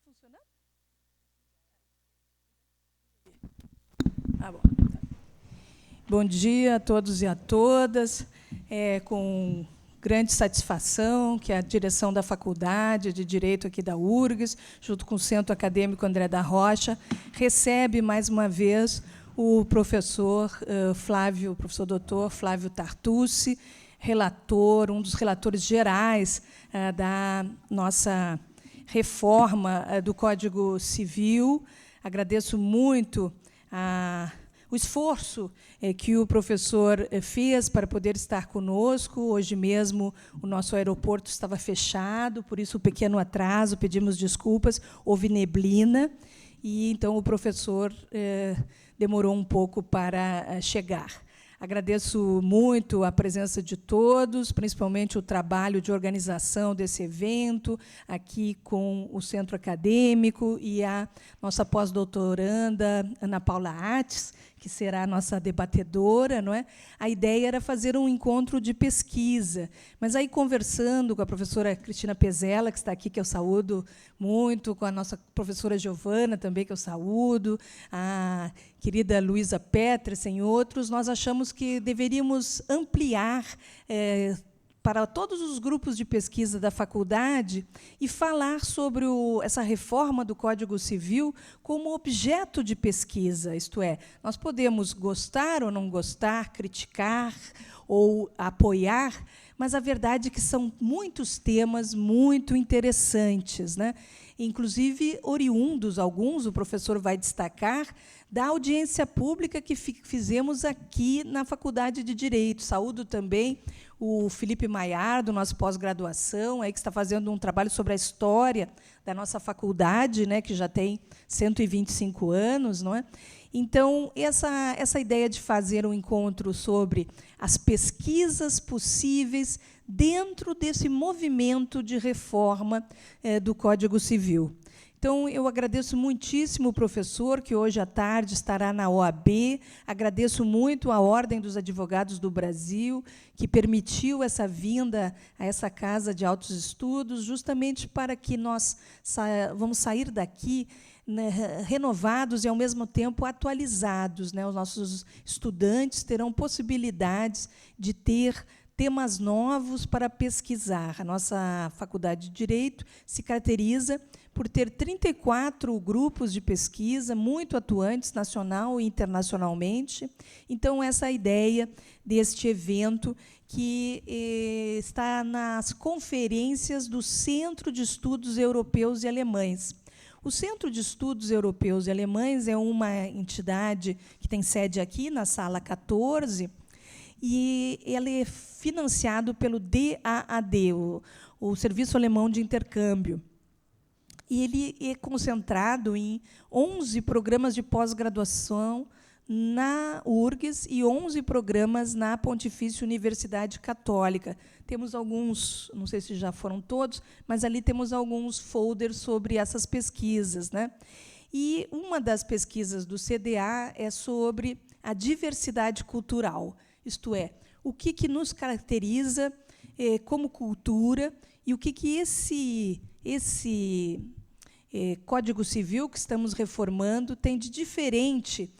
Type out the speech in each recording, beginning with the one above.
funcionando? Ah, bom. Bom dia a todos e a todas. É com grande satisfação que a direção da Faculdade de Direito aqui da URGS, junto com o Centro Acadêmico André da Rocha, recebe mais uma vez o professor professor doutor Flávio Tartucci, relator, um dos relatores gerais da nossa reforma do Código Civil. Agradeço muito o esforço que o professor fez para poder estar conosco. Hoje mesmo o nosso aeroporto estava fechado, por isso o pequeno atraso, pedimos desculpas, houve neblina, e então o professor demorou um pouco para chegar. Agradeço muito a presença de todos, principalmente o trabalho de organização desse evento, aqui com o Centro Acadêmico e a nossa pós-doutoranda, Ana Paula Ates, que será a nossa debatedora, não é? A ideia era fazer um encontro de pesquisa, mas aí, conversando com a professora Cristina Pezella, que está aqui, que eu saúdo muito, com a nossa professora Giovana, também, que eu saúdo, a querida Luísa Petersen e outros, nós achamos que deveríamos ampliar para todos os grupos de pesquisa da faculdade e falar sobre essa reforma do Código Civil como objeto de pesquisa, isto é, nós podemos gostar ou não gostar, criticar ou apoiar, mas a verdade é que são muitos temas muito interessantes, né? Inclusive oriundos, alguns, o professor vai destacar, da audiência pública que fizemos aqui na Faculdade de Direito. Saúdo também o Felipe Maiar, do nosso pós-graduação, que está fazendo um trabalho sobre a história da nossa faculdade, né, que já tem 125 anos. Não é? Então, essa ideia de fazer um encontro sobre as pesquisas possíveis dentro desse movimento de reforma do Código Civil. Então, eu agradeço muitíssimo o professor, que hoje à tarde estará na OAB. Agradeço muito a Ordem dos Advogados do Brasil, que permitiu essa vinda a essa Casa de Altos Estudos, justamente para que nós vamos sair daqui, né, renovados e, ao mesmo tempo, atualizados. Né? Os nossos estudantes terão possibilidades de ter temas novos para pesquisar. A nossa Faculdade de Direito se caracteriza por ter 34 grupos de pesquisa muito atuantes, nacional e internacionalmente. Então, essa ideia deste evento, que está nas conferências do Centro de Estudos Europeus e Alemães. O Centro de Estudos Europeus e Alemães é uma entidade que tem sede aqui, na sala 14, e ele é financiado pelo DAAD, o Serviço Alemão de Intercâmbio. E ele é concentrado em 11 programas de pós-graduação na URGS e 11 programas na Pontifícia Universidade Católica. Temos alguns, não sei se já foram todos, mas ali temos alguns folders sobre essas pesquisas. Né? E uma das pesquisas do CDA é sobre a diversidade cultural, isto é, o que nos caracteriza como cultura e o que esse Código Civil que estamos reformando tem de diferente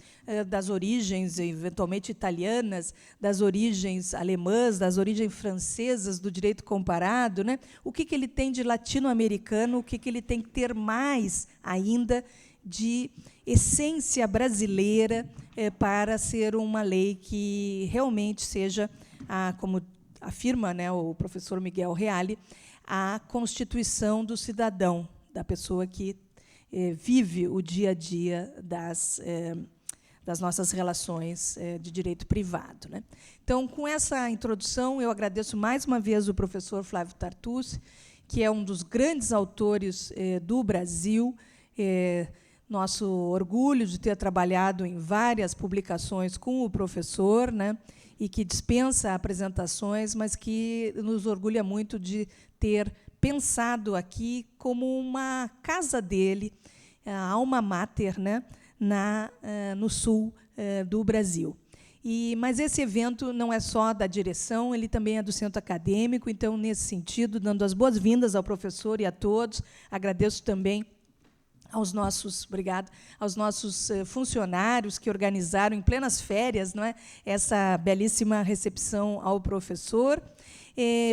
das origens, eventualmente italianas, das origens alemãs, das origens francesas do direito comparado. Né? O que ele tem de latino-americano, o que ele tem que ter mais ainda de essência brasileira para ser uma lei que realmente seja, como afirma, né, o professor Miguel Reale, a constituição do cidadão, da pessoa que vive o dia a dia das nossas relações de direito privado. Né? Então, com essa introdução, eu agradeço mais uma vez o professor Flávio Tartucci, que é um dos grandes autores do Brasil, nosso orgulho de ter trabalhado em várias publicações com o professor, né, e que dispensa apresentações, mas que nos orgulha muito de ter pensado aqui como uma casa dele, a alma mater, né, no sul do Brasil. Mas esse evento não é só da direção, ele também é do Centro Acadêmico. Então, nesse sentido, dando as boas-vindas ao professor e a todos, agradeço também aos nossos funcionários que organizaram em plenas férias, não é, essa belíssima recepção ao professor.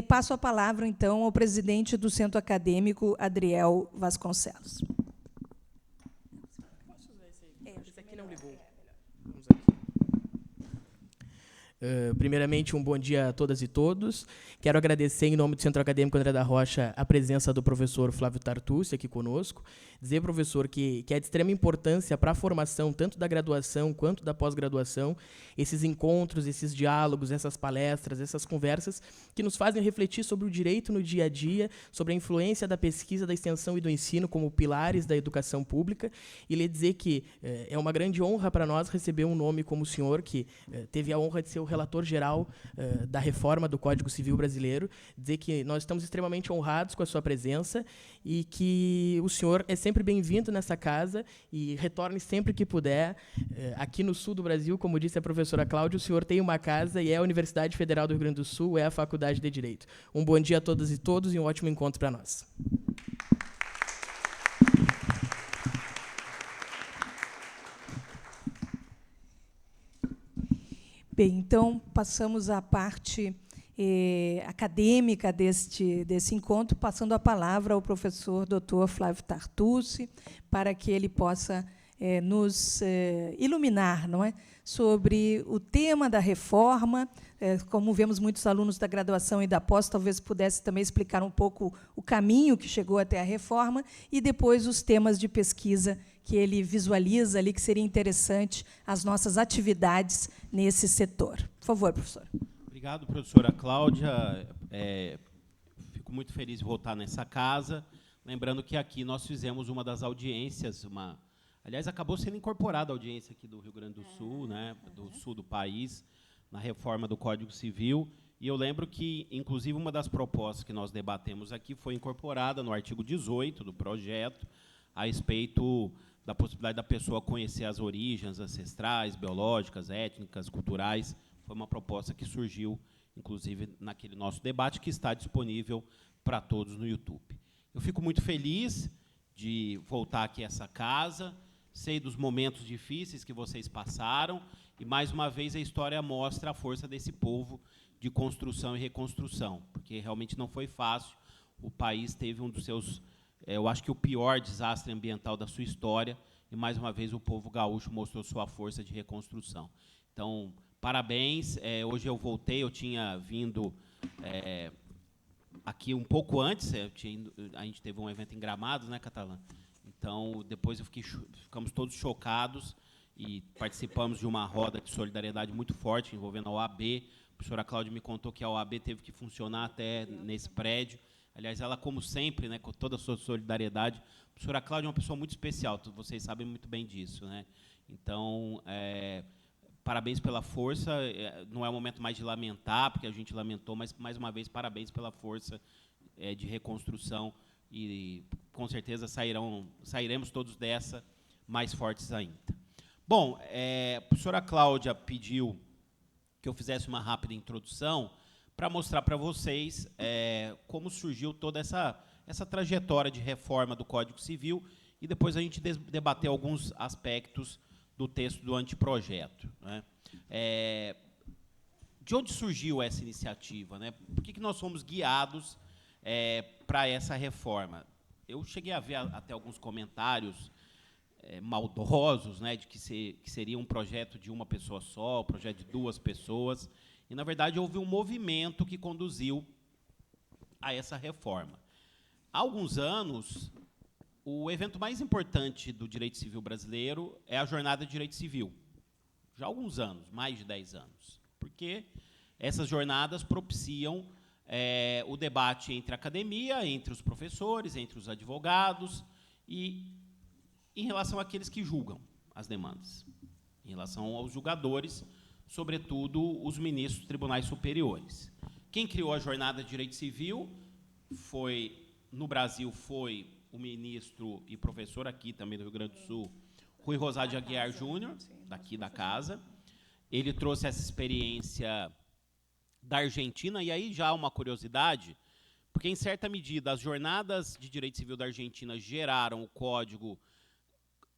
Passo a palavra, então, ao presidente do Centro Acadêmico, Adriel Vasconcelos. Esse aqui não ligou. Primeiramente, um bom dia a todas e todos. Quero agradecer, em nome do Centro Acadêmico André da Rocha, a presença do professor Flávio Tartucci aqui conosco. Dizer, professor, que é de extrema importância para a formação, tanto da graduação quanto da pós-graduação, esses encontros, esses diálogos, essas palestras, essas conversas que nos fazem refletir sobre o direito no dia a dia, sobre a influência da pesquisa, da extensão e do ensino como pilares da educação pública. E lhe dizer que é uma grande honra para nós receber um nome como o senhor, que teve a honra de ser o relator geral da reforma do Código Civil brasileiro, dizer que nós estamos extremamente honrados com a sua presença e que o senhor é sempre bem-vindo nessa casa e retorne sempre que puder. Aqui no sul do Brasil, como disse a professora Cláudia, o senhor tem uma casa e é a Universidade Federal do Rio Grande do Sul, é a Faculdade de Direito. Um bom dia a todas e todos e um ótimo encontro para nós. Bem, então, passamos à parte acadêmica desse encontro, passando a palavra ao professor Dr. Flávio Tartucci, para que ele possa nos iluminar, não é, sobre o tema da reforma. Como vemos muitos alunos da graduação e da pós, talvez pudesse também explicar um pouco o caminho que chegou até a reforma, e depois os temas de pesquisa que ele visualiza ali, que seria interessante as nossas atividades nesse setor. Por favor, professor. Obrigado, professora Cláudia. Fico muito feliz de voltar nessa casa. Lembrando que aqui nós fizemos uma das audiências, aliás, acabou sendo incorporada a audiência aqui do Rio Grande do Sul, né, do sul do país, na reforma do Código Civil. E eu lembro que, inclusive, uma das propostas que nós debatemos aqui foi incorporada no artigo 18 do projeto, a respeito da possibilidade da pessoa conhecer as origens ancestrais, biológicas, étnicas, culturais. Foi uma proposta que surgiu, inclusive, naquele nosso debate, que está disponível para todos no YouTube. Eu fico muito feliz de voltar aqui a essa casa, sei dos momentos difíceis que vocês passaram, e, mais uma vez, a história mostra a força desse povo de construção e reconstrução, porque realmente não foi fácil. O país teve um dos seus, eu acho que o pior desastre ambiental da sua história, e, mais uma vez, o povo gaúcho mostrou sua força de reconstrução. Então, parabéns. Hoje eu voltei, eu tinha vindo aqui um pouco antes, a gente teve um evento em Gramados, né, Catalã? Então, depois ficamos todos chocados e participamos de uma roda de solidariedade muito forte envolvendo a OAB. A professora Cláudia me contou que a OAB teve que funcionar até nesse prédio. Aliás, ela, como sempre, né, com toda a sua solidariedade, a professora Cláudia é uma pessoa muito especial, vocês sabem muito bem disso, né? Então, parabéns pela força. Não é o momento mais de lamentar, porque a gente lamentou, mas, mais uma vez, parabéns pela força de reconstrução e, com certeza, sairemos todos dessa mais fortes ainda. Bom, a professora Cláudia pediu que eu fizesse uma rápida introdução para mostrar para vocês como surgiu toda essa trajetória de reforma do Código Civil, e depois a gente debater alguns aspectos do texto do anteprojeto, né? De onde surgiu essa iniciativa, né? Por que nós fomos guiados para essa reforma? Eu cheguei a ver até alguns comentários maldosos, né, de que seria um projeto de uma pessoa só, um projeto de duas pessoas, e, na verdade, houve um movimento que conduziu a essa reforma. Há alguns anos, o evento mais importante do direito civil brasileiro é a Jornada de Direito Civil. Já há alguns anos, mais de 10 anos. Porque essas jornadas propiciam o debate entre a academia, entre os professores, entre os advogados e em relação àqueles que julgam as demandas, em relação aos julgadores, sobretudo os ministros dos tribunais superiores. Quem criou a Jornada de Direito Civil no Brasil foi o ministro e professor aqui também do Rio Grande do Sul, Rui Rosado de Aguiar Júnior, daqui da casa. Ele trouxe essa experiência da Argentina, e aí já há uma curiosidade, porque, em certa medida, as jornadas de direito civil da Argentina geraram o Código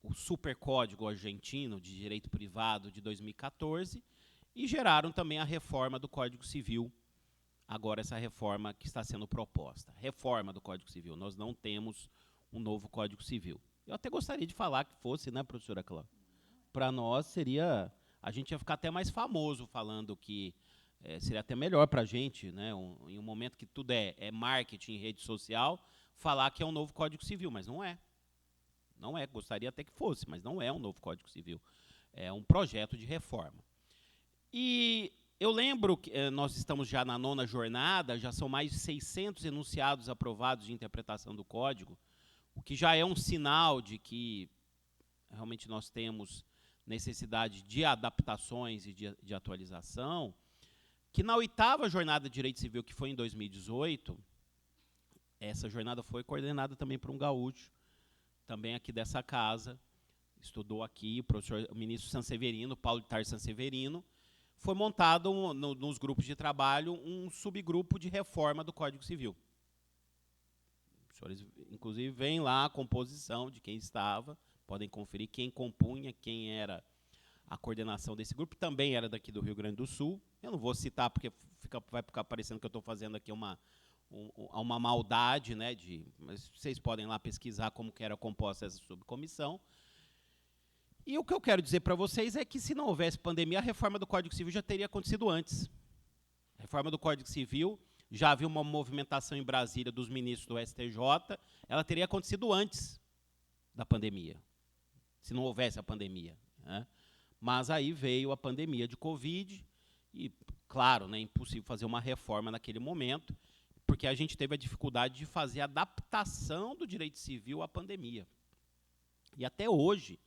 o supercódigo argentino de direito privado de 2014 e geraram também a reforma do Código Civil, agora essa reforma que está sendo proposta. Reforma do Código Civil, nós não temos um novo Código Civil. Eu até gostaria de falar que fosse, né, professora Cláudia? Para nós seria, a gente ia ficar até mais famoso falando que seria até melhor para a gente, né, em um momento que tudo é marketing, rede social, falar que é um novo Código Civil, mas não é. Não é, gostaria até que fosse, mas não é um novo Código Civil. É um projeto de reforma. E eu lembro que nós estamos já na 9ª jornada, já são mais de 600 enunciados aprovados de interpretação do Código, o que já é um sinal de que realmente nós temos necessidade de adaptações e de atualização, que na 8ª jornada de Direito Civil, que foi em 2018, essa jornada foi coordenada também por um gaúcho, também aqui dessa casa, estudou aqui, o ministro Sanseverino, Paulo de Tarso Sanseverino, foi montado nos grupos de trabalho um subgrupo de reforma do Código Civil. Os senhores, inclusive, veem lá a composição de quem estava, podem conferir quem compunha, quem era a coordenação desse grupo, também era daqui do Rio Grande do Sul. Eu não vou citar, porque vai ficar parecendo que eu estou fazendo aqui uma maldade, né, mas vocês podem lá pesquisar como que era composta essa subcomissão. E o que eu quero dizer para vocês é que, se não houvesse pandemia, a reforma do Código Civil já teria acontecido antes. A reforma do Código Civil, já havia uma movimentação em Brasília dos ministros do STJ, ela teria acontecido antes da pandemia, se não houvesse a pandemia, né? Mas aí veio a pandemia de Covid e, claro, né, impossível fazer uma reforma naquele momento, porque a gente teve a dificuldade de fazer a adaptação do direito civil à pandemia. E até hoje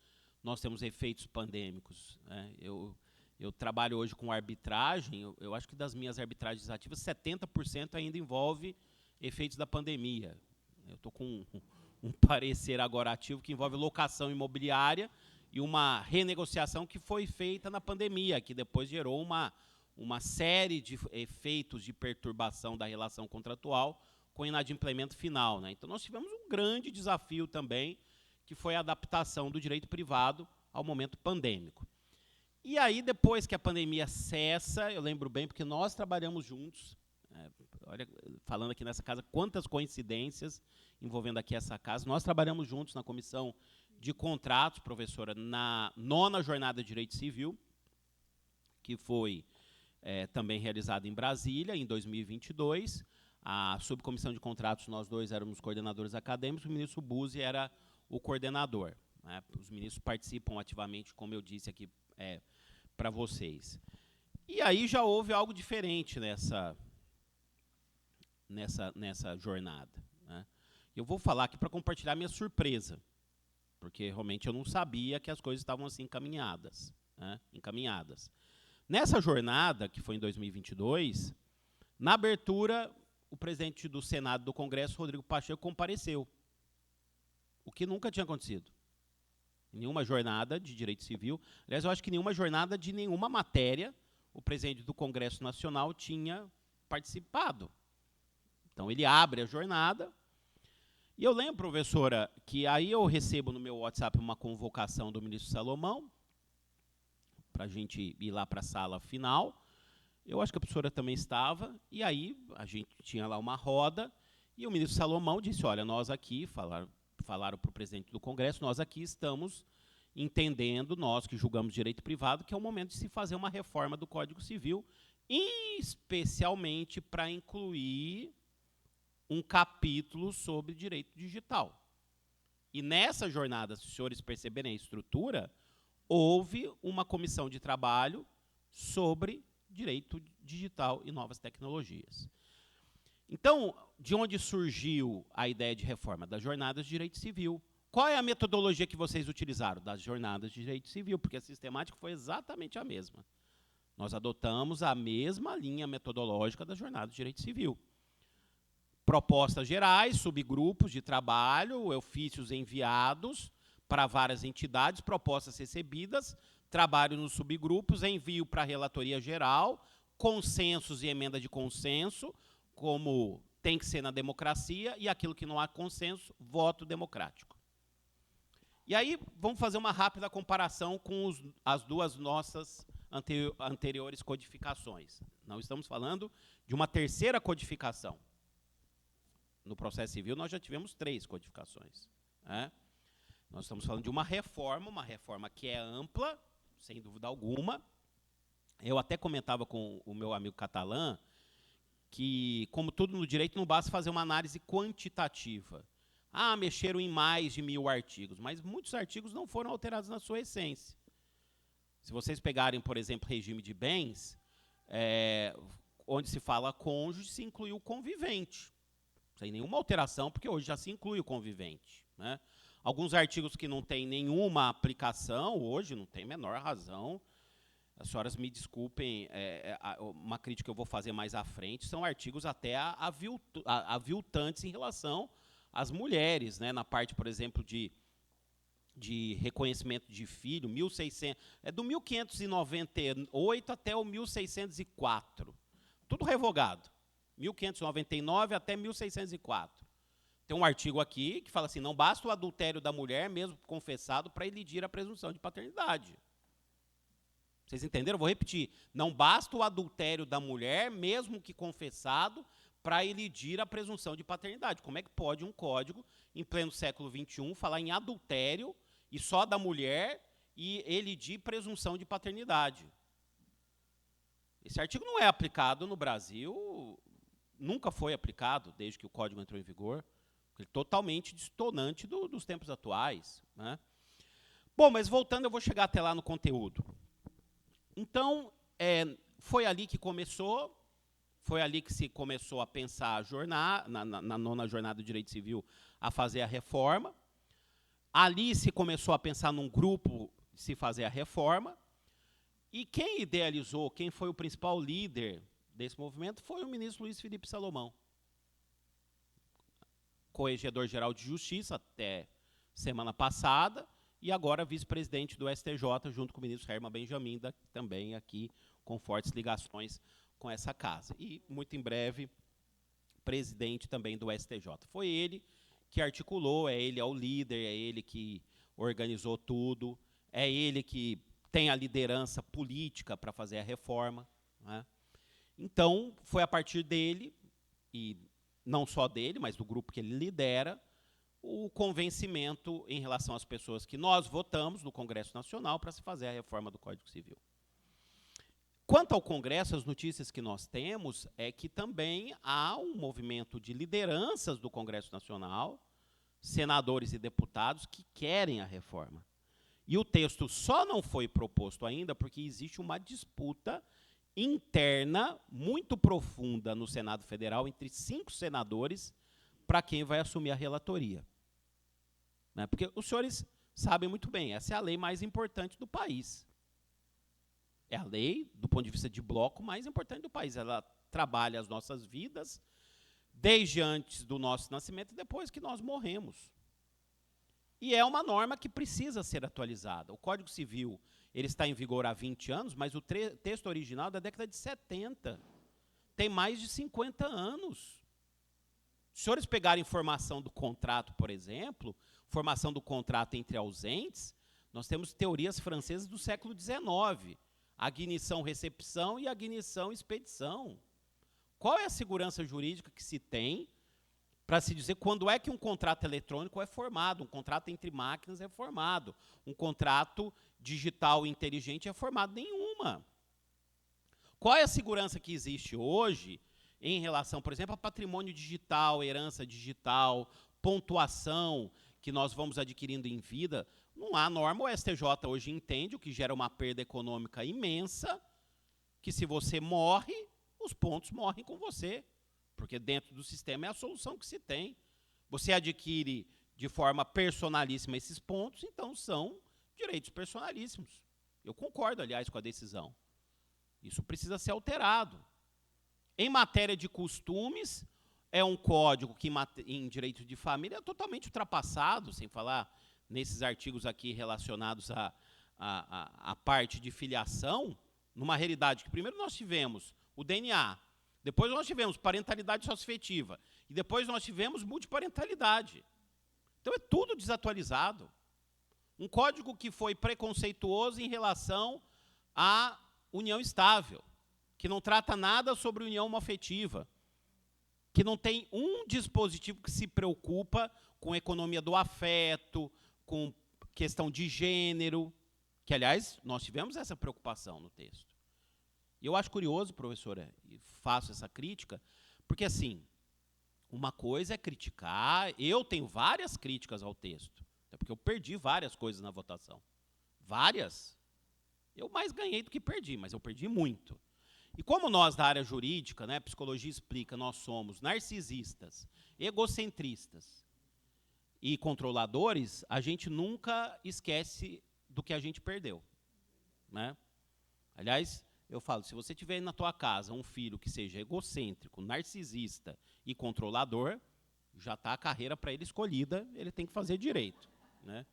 nós temos efeitos pandêmicos, né? Eu trabalho hoje com arbitragem, eu acho que das minhas arbitragens ativas, 70% ainda envolve efeitos da pandemia. Eu estou com um parecer agora ativo que envolve locação imobiliária e uma renegociação que foi feita na pandemia, que depois gerou uma série de efeitos de perturbação da relação contratual com inadimplemento final, né? Então, nós tivemos um grande desafio também, que foi a adaptação do direito privado ao momento pandêmico. E aí, depois que a pandemia cessa, eu lembro bem, porque nós trabalhamos juntos, olha, falando aqui nessa casa, quantas coincidências envolvendo aqui essa casa, nós trabalhamos juntos na comissão de contratos, professora, na 9ª jornada de Direito Civil, que foi também realizada em Brasília, em 2022. A subcomissão de contratos, nós dois éramos coordenadores acadêmicos, o ministro Buzzi era o coordenador, né? Os ministros participam ativamente, como eu disse aqui para vocês. E aí já houve algo diferente nessa jornada, né? Eu vou falar aqui para compartilhar minha surpresa, porque realmente eu não sabia que as coisas estavam assim encaminhadas, né? Nessa jornada, que foi em 2022, na abertura, o presidente do Senado do Congresso, Rodrigo Pacheco, compareceu, o que nunca tinha acontecido. Em nenhuma jornada de direito civil, aliás, eu acho que nenhuma jornada de nenhuma matéria, o presidente do Congresso Nacional tinha participado. Então, ele abre a jornada. E eu lembro, professora, que aí eu recebo no meu WhatsApp uma convocação do ministro Salomão, para a gente ir lá para a sala final. Eu acho que a professora também estava, e aí a gente tinha lá uma roda, e o ministro Salomão disse, olha, nós aqui, falaram para o presidente do Congresso, nós aqui estamos entendendo, nós que julgamos direito privado, que é o momento de se fazer uma reforma do Código Civil, especialmente para incluir um capítulo sobre direito digital. E nessa jornada, se os senhores perceberem a estrutura, houve uma comissão de trabalho sobre direito digital e novas tecnologias. Então, de onde surgiu a ideia de reforma? Das jornadas de direito civil. Qual é a metodologia que vocês utilizaram? Das jornadas de direito civil, porque a sistemática foi exatamente a mesma. Nós adotamos a mesma linha metodológica das jornadas de direito civil. Propostas gerais, subgrupos de trabalho, ofícios enviados para várias entidades, propostas recebidas, trabalho nos subgrupos, envio para a relatoria geral, consensos e emenda de consenso, como tem que ser na democracia, e aquilo que não há consenso, voto democrático. E aí, vamos fazer uma rápida comparação com as duas nossas anteriores codificações. Não estamos falando de uma terceira codificação. No processo civil, nós já tivemos 3 codificações. Né? Nós estamos falando de uma reforma que é ampla, sem dúvida alguma. Eu até comentava com o meu amigo catalã que, como tudo no direito, não basta fazer uma análise quantitativa. Ah, mexeram em mais de 1000 artigos, mas muitos artigos não foram alterados na sua essência. Se vocês pegarem, por exemplo, regime de bens, onde se fala cônjuge, se inclui o convivente. Sem nenhuma alteração, porque hoje já se inclui o convivente. Né? Alguns artigos que não têm nenhuma aplicação, hoje não tem menor razão. As senhoras me desculpem, uma crítica que eu vou fazer mais à frente, são artigos até aviltantes em relação às mulheres, né? Na parte, por exemplo, de reconhecimento de filho, 1600, do 1598 até o 1604. Tudo revogado. 1599 até 1604. Tem um artigo aqui que fala assim, não basta o adultério da mulher, mesmo confessado, para elidir a presunção de paternidade. Vocês entenderam? Eu vou repetir. Não basta o adultério da mulher, mesmo que confessado, para elidir a presunção de paternidade. Como é que pode um código, em pleno século XXI, falar em adultério e só da mulher e elidir presunção de paternidade? Esse artigo não é aplicado no Brasil, nunca foi aplicado desde que o código entrou em vigor. Ele é totalmente distonante dos tempos atuais. Né? Bom, mas voltando, eu vou chegar até lá no conteúdo. Então, foi ali que começou, foi ali que se começou a pensar na nona jornada do direito civil, a fazer a reforma. Ali se começou a pensar num grupo de se fazer a reforma. E quem idealizou, quem foi o principal líder desse movimento, foi o ministro Luiz Felipe Salomão, corregedor-geral de Justiça até semana passada, e agora vice-presidente do STJ, junto com o ministro Herman Benjamin, também aqui com fortes ligações com essa casa. E, muito em breve, presidente também do STJ. Foi ele que articulou, ele é o líder, é ele que organizou tudo, é ele que tem a liderança política para fazer a reforma. Né? Então, foi a partir dele, e não só dele, mas do grupo que ele lidera, o convencimento em relação às pessoas que nós votamos no Congresso Nacional para se fazer a reforma do Código Civil. Quanto ao Congresso, as notícias que nós temos é que também há um movimento de lideranças do Congresso Nacional, senadores e deputados, que querem a reforma. E o texto só não foi proposto ainda porque existe uma disputa interna muito profunda no Senado Federal entre 5 senadores para quem vai assumir a relatoria. Né? Porque os senhores sabem muito bem, essa é a lei mais importante do país. É a lei, do ponto de vista de bloco, mais importante do país. Ela trabalha as nossas vidas desde antes do nosso nascimento e depois que nós morremos. E é uma norma que precisa ser atualizada. O Código Civil ele está em vigor há 20 anos, mas o texto original é da década de 70. Tem mais de 50 anos. Se os senhores pegarem formação do contrato, por exemplo, formação do contrato entre ausentes, nós temos teorias francesas do século XIX, agnição-recepção e agnição-expedição. Qual é a segurança jurídica que se tem para se dizer quando é que um contrato eletrônico é formado, um contrato entre máquinas é formado, um contrato digital inteligente é formado? Nenhuma. Qual é a segurança que existe hoje em relação, por exemplo, a patrimônio digital, herança digital, pontuação que nós vamos adquirindo em vida? Não há norma, o STJ hoje entende, o que gera uma perda econômica imensa, que se você morre, os pontos morrem com você, porque dentro do sistema é a solução que se tem. Você adquire de forma personalíssima esses pontos, então são direitos personalíssimos. Eu concordo, aliás, com a decisão. Isso precisa ser alterado. Em matéria de costumes, é um código que, em direito de família, é totalmente ultrapassado, sem falar nesses artigos aqui relacionados à parte de filiação, numa realidade que primeiro nós tivemos o DNA, depois nós tivemos parentalidade socioafetiva, e depois nós tivemos multiparentalidade. Então é tudo desatualizado. Um código que foi preconceituoso em relação à união estável, que não trata nada sobre união homoafetiva, que não tem um dispositivo que se preocupa com a economia do afeto, com questão de gênero, que, aliás, nós tivemos essa preocupação no texto. E eu acho curioso, professora, e faço essa crítica, porque, assim, uma coisa é criticar, eu tenho várias críticas ao texto, até porque eu perdi várias coisas na votação. Várias. Eu mais ganhei do que perdi, mas eu perdi muito. E como nós, da área jurídica, né, psicologia explica, nós somos narcisistas, egocentristas e controladores, a gente nunca esquece do que a gente perdeu. Né? Aliás, eu falo, se você tiver na tua casa um filho que seja egocêntrico, narcisista e controlador, já está a carreira para ele escolhida, ele tem que fazer direito. Né?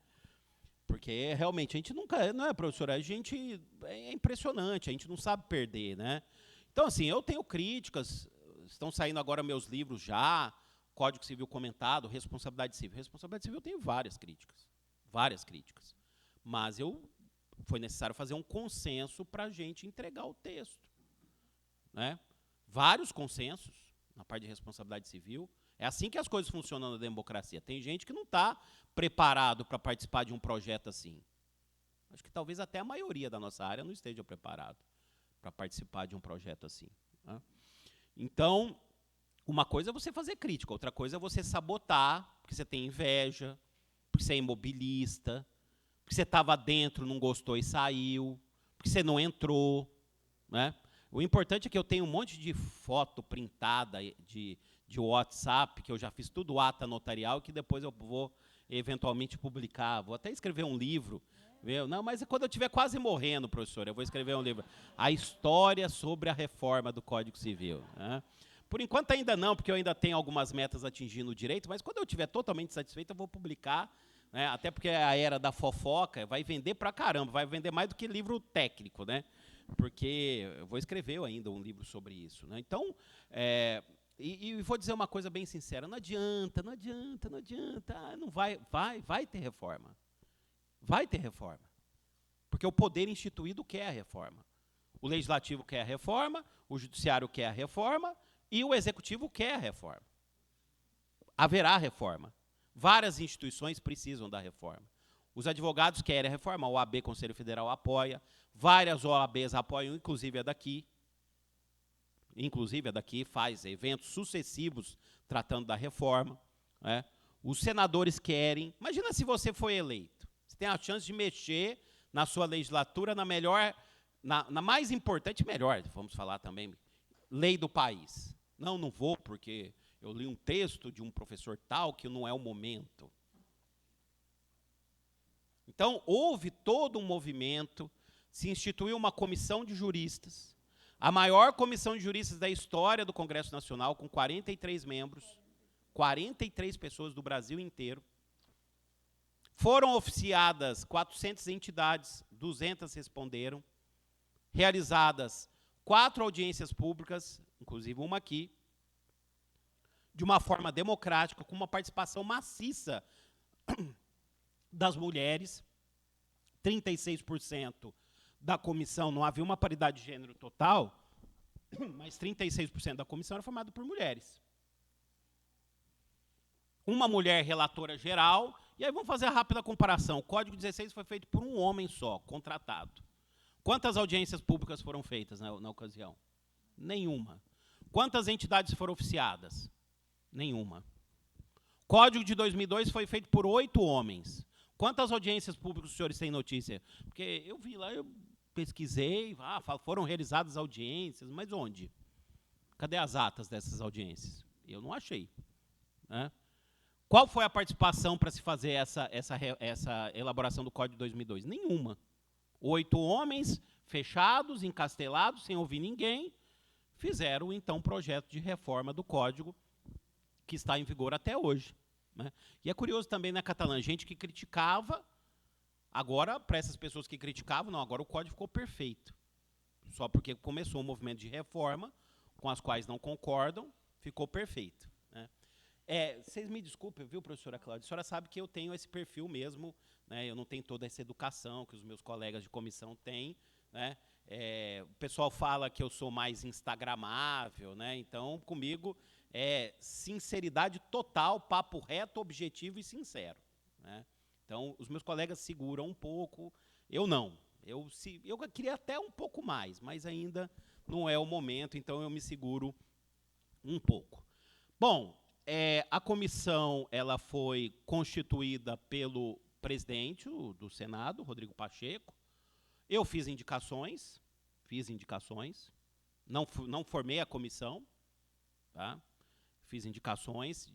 Porque, realmente, a gente nunca... Não é, professora? A gente... É impressionante, a gente não sabe perder, né? Então, assim, eu tenho críticas, estão saindo agora meus livros já, Código Civil Comentado, Responsabilidade Civil. Responsabilidade Civil eu tenho várias críticas. Várias críticas. Mas foi necessário fazer um consenso para a gente entregar o texto. Né? Vários consensos na parte de responsabilidade civil. É assim que as coisas funcionam na democracia. Tem gente que não está preparado para participar de um projeto assim. Acho que talvez até a maioria da nossa área não esteja preparado para participar de um projeto assim. Né? Então, uma coisa é você fazer crítica, outra coisa é você sabotar, porque você tem inveja, porque você é imobilista, porque você estava dentro, não gostou e saiu, porque você não entrou. Né? O importante é que eu tenho um monte de foto printada de WhatsApp, que eu já fiz tudo ata notarial, que depois eu vou eventualmente publicar. Vou até escrever um livro. Viu? Não, mas quando eu estiver quase morrendo, professor, eu vou escrever um livro. A história sobre a reforma do Código Civil. Né? Por enquanto ainda não, porque eu ainda tenho algumas metas atingindo o direito, mas quando eu estiver totalmente satisfeito, eu vou publicar. Né? Até porque a era da fofoca vai vender pra caramba, vai vender mais do que livro técnico, né? Porque eu vou escrever ainda um livro sobre isso. Né? Então, e vou dizer uma coisa bem sincera, não adianta, não vai ter reforma. Vai ter reforma. Porque o poder instituído quer a reforma. O legislativo quer a reforma, o judiciário quer a reforma e o executivo quer a reforma. Haverá reforma. Várias instituições precisam da reforma. Os advogados querem a reforma, a OAB, Conselho Federal, apoia, várias OABs apoiam, inclusive a daqui. Inclusive a daqui faz eventos sucessivos tratando da reforma. Né? Os senadores querem. Imagina se você foi eleito. Você tem a chance de mexer na sua legislatura na mais importante, melhor, vamos falar também, lei do país. Não vou, porque eu li um texto de um professor tal que não é o momento. Então, houve todo um movimento, se instituiu uma comissão de juristas, a maior comissão de juristas da história do Congresso Nacional, com 43 membros, 43 pessoas do Brasil inteiro. Foram oficiadas 400 entidades, 200 responderam, realizadas 4 audiências públicas, inclusive uma aqui, de uma forma democrática, com uma participação maciça das mulheres, 36% da comissão, não havia uma paridade de gênero total, mas 36% da comissão era formada por mulheres. Uma mulher relatora geral, e aí vamos fazer a rápida comparação. O Código 16 foi feito por um homem só, contratado. Quantas audiências públicas foram feitas na ocasião? Nenhuma. Quantas entidades foram oficiadas? Nenhuma. Código de 2002 foi feito por 8 homens. Quantas audiências públicas os senhores têm notícia? Porque eu vi lá, eu pesquisei, foram realizadas audiências, mas onde? Cadê as atas dessas audiências? Eu não achei. Né? Qual foi a participação para se fazer essa elaboração do Código de 2002? Nenhuma. 8 homens fechados, encastelados, sem ouvir ninguém, fizeram, então, um projeto de reforma do Código que está em vigor até hoje. Né? E é curioso também, né, Catalã, gente que criticava, agora, para essas pessoas que criticavam, não, agora o Código ficou perfeito. Só porque começou um movimento de reforma, com as quais não concordam, ficou perfeito. Né? Vocês me desculpem, viu, professora Cláudia? A senhora sabe que eu tenho esse perfil mesmo, né? Eu não tenho toda essa educação que os meus colegas de comissão têm, né? O pessoal fala que eu sou mais instagramável, né? Então, comigo é sinceridade total, papo reto, objetivo e sincero, né? Então, os meus colegas seguram um pouco, eu não. Eu queria até um pouco mais, mas ainda não é o momento, então eu me seguro um pouco. Bom, a comissão ela foi constituída pelo presidente do Senado, Rodrigo Pacheco. Eu fiz indicações, não formei a comissão, tá? Fiz indicações,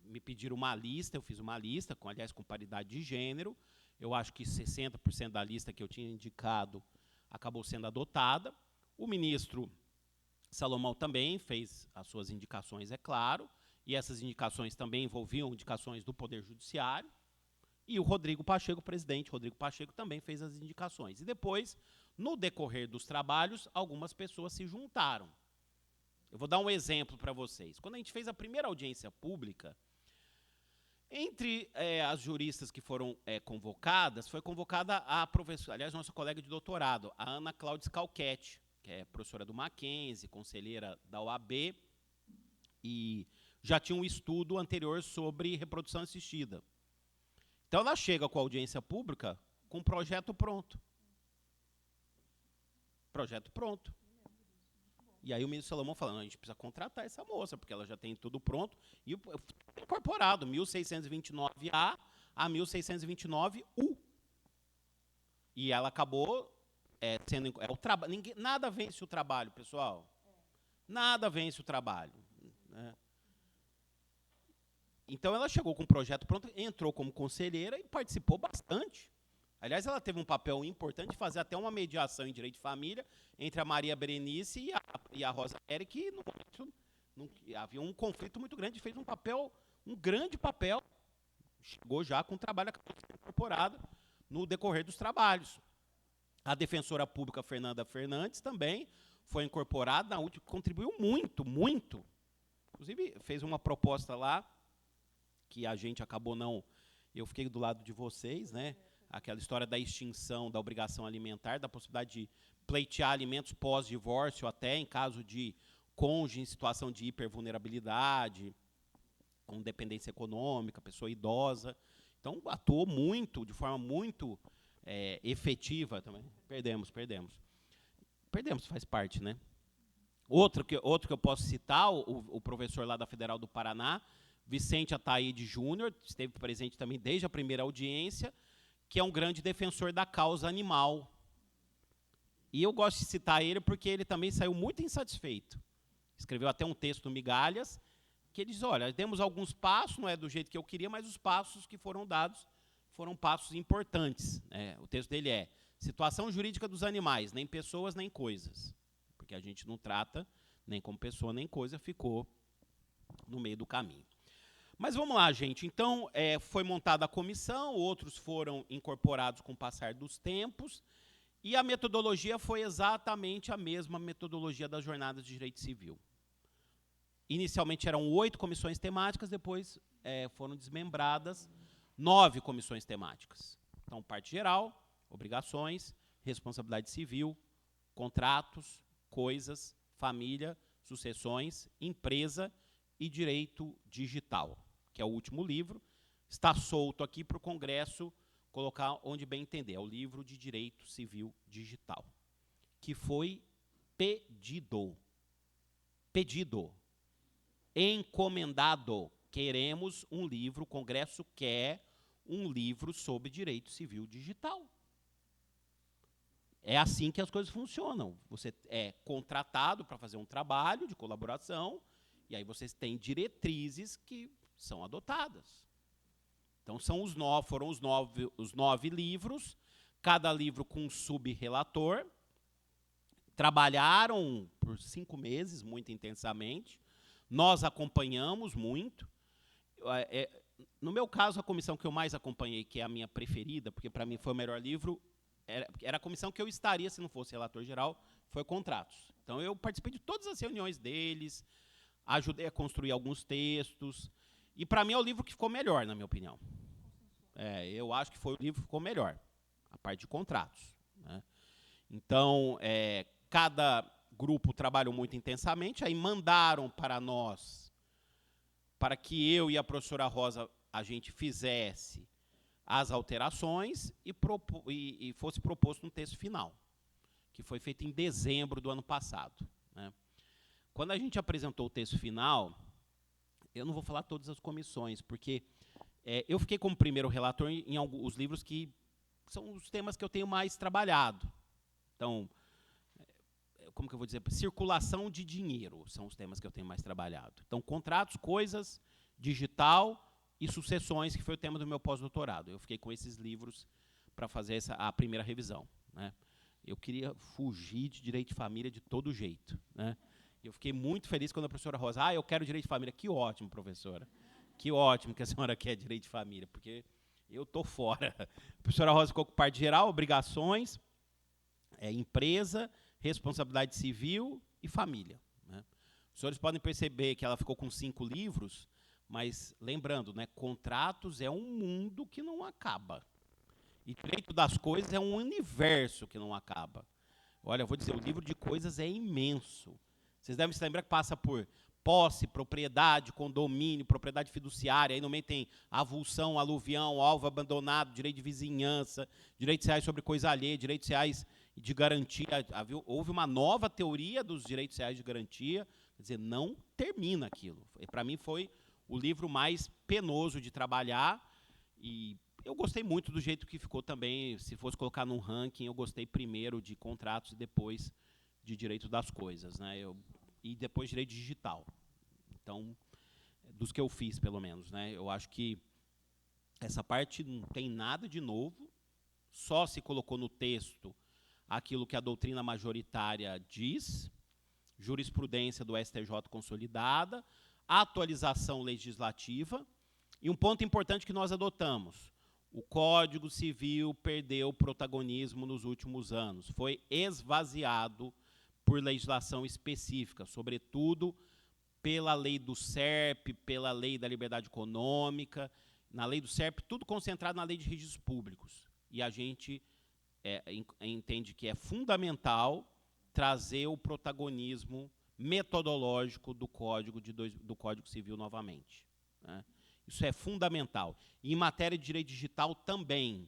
me pediram uma lista, eu fiz uma lista, aliás, com paridade de gênero. Eu acho que 60% da lista que eu tinha indicado acabou sendo adotada. O ministro Salomão também fez as suas indicações, é claro, e essas indicações também envolviam indicações do Poder Judiciário, e o Rodrigo Pacheco, o presidente Rodrigo Pacheco, também fez as indicações. E depois, no decorrer dos trabalhos, algumas pessoas se juntaram. Eu vou dar um exemplo para vocês. Quando a gente fez a primeira audiência pública, entre as juristas que foram convocadas, foi convocada a professora, aliás, nossa colega de doutorado, a Ana Cláudia Scalchetti, que é professora do Mackenzie, conselheira da OAB, e já tinha um estudo anterior sobre reprodução assistida. Então, ela chega com a audiência pública com um projeto pronto. Projeto pronto. E aí o ministro Salomão falando, a gente precisa contratar essa moça, porque ela já tem tudo pronto, e incorporado, 1629A a 1629U. E ela acabou sendo... nada vence o trabalho, pessoal. Nada vence o trabalho. Né? Então, ela chegou com o projeto pronto, entrou como conselheira e participou bastante. Aliás, ela teve um papel importante de fazer até uma mediação em direito de família entre a Maria Berenice e a Rosa Eric, no momento havia um conflito muito grande, fez um grande papel, chegou já com o trabalho incorporado no decorrer dos trabalhos. A defensora pública Fernanda Fernandes também foi incorporada na última, contribuiu muito, muito. Inclusive, fez uma proposta lá, que a gente acabou não... Eu fiquei do lado de vocês, né? Aquela história da extinção da obrigação alimentar, da possibilidade de pleitear alimentos pós-divórcio, até em caso de cônjuge em situação de hipervulnerabilidade, com dependência econômica, pessoa idosa. Então, atuou muito, de forma muito efetiva também. Perdemos, faz parte, né? Outro que eu posso citar, o professor lá da Federal do Paraná, Vicente Ataíde Júnior, esteve presente também desde a primeira audiência, que é um grande defensor da causa animal. E eu gosto de citar ele porque ele também saiu muito insatisfeito. Escreveu até um texto no Migalhas, que ele diz, olha, demos alguns passos, não é do jeito que eu queria, mas os passos que foram dados foram passos importantes. O texto dele é, situação jurídica dos animais, nem pessoas, nem coisas. Porque a gente não trata nem como pessoa, nem coisa, ficou no meio do caminho. Mas vamos lá, gente. Então, foi montada a comissão, outros foram incorporados com o passar dos tempos, e a metodologia foi exatamente a mesma metodologia das jornadas de direito civil. Inicialmente eram 8 comissões temáticas, depois foram desmembradas 9 comissões temáticas. Então, parte geral, obrigações, responsabilidade civil, contratos, coisas, família, sucessões, empresa e direito digital, que é o último livro, está solto aqui para o Congresso colocar onde bem entender. É o livro de Direito Civil Digital, que foi pedido, encomendado. Queremos um livro, o Congresso quer um livro sobre direito civil digital. É assim que as coisas funcionam. Você é contratado para fazer um trabalho de colaboração, e aí vocês têm diretrizes que são adotadas. Então, foram os 9 livros, cada livro com um sub-relator. Trabalharam por 5 meses, muito intensamente. Nós acompanhamos muito. No meu caso, a comissão que eu mais acompanhei, que é a minha preferida, porque para mim foi o melhor livro, era a comissão que eu estaria se não fosse relator geral, foi Contratos. Então, eu participei de todas as reuniões deles, ajudei a construir alguns textos. E, para mim, é o livro que ficou melhor, na minha opinião. Eu acho que foi o livro que ficou melhor, a parte de contratos, né? Então, cada grupo trabalhou muito intensamente, aí mandaram para nós, para que eu e a professora Rosa, a gente fizesse as alterações e fosse proposto um texto final, que foi feito em dezembro do ano passado, né? Quando a gente apresentou o texto final, eu não vou falar todas as comissões, porque eu fiquei como primeiro relator em alguns livros que são os temas que eu tenho mais trabalhado. Então, como que eu vou dizer? Circulação de dinheiro são os temas que eu tenho mais trabalhado. Então, contratos, coisas, digital e sucessões, que foi o tema do meu pós-doutorado. Eu fiquei com esses livros para fazer a primeira revisão, né? Eu queria fugir de direito de família de todo jeito, né? Eu fiquei muito feliz quando a professora Rosa, eu quero direito de família. Que ótimo, professora. Que ótimo que a senhora quer direito de família, porque eu estou fora. A professora Rosa ficou com parte geral, obrigações, empresa, responsabilidade civil e família, né? Os senhores podem perceber que ela ficou com 5 livros, mas lembrando, né, contratos é um mundo que não acaba. E direito das coisas é um universo que não acaba. Olha, eu vou dizer, o livro de coisas é imenso. Vocês devem se lembrar que passa por posse, propriedade, condomínio, propriedade fiduciária, aí no meio tem avulsão, aluvião, alvo abandonado, direito de vizinhança, direitos reais sobre coisa alheia, direitos reais de garantia. Houve uma nova teoria dos direitos reais de garantia, quer dizer, não termina aquilo. Para mim foi o livro mais penoso de trabalhar, e eu gostei muito do jeito que ficou também. Se fosse colocar num ranking, eu gostei primeiro de contratos e depois de direito das coisas, né? E depois direito digital. Então, dos que eu fiz, pelo menos, né? Eu acho que essa parte não tem nada de novo, só se colocou no texto aquilo que a doutrina majoritária diz, jurisprudência do STJ consolidada, atualização legislativa, e um ponto importante que nós adotamos: o Código Civil perdeu protagonismo nos últimos anos, foi esvaziado por legislação específica, sobretudo pela lei do SERP, pela lei da liberdade econômica. Na lei do SERP, tudo concentrado na lei de registros públicos. E a gente entende que é fundamental trazer o protagonismo metodológico do Código Civil novamente, né? Isso é fundamental. E em matéria de direito digital também.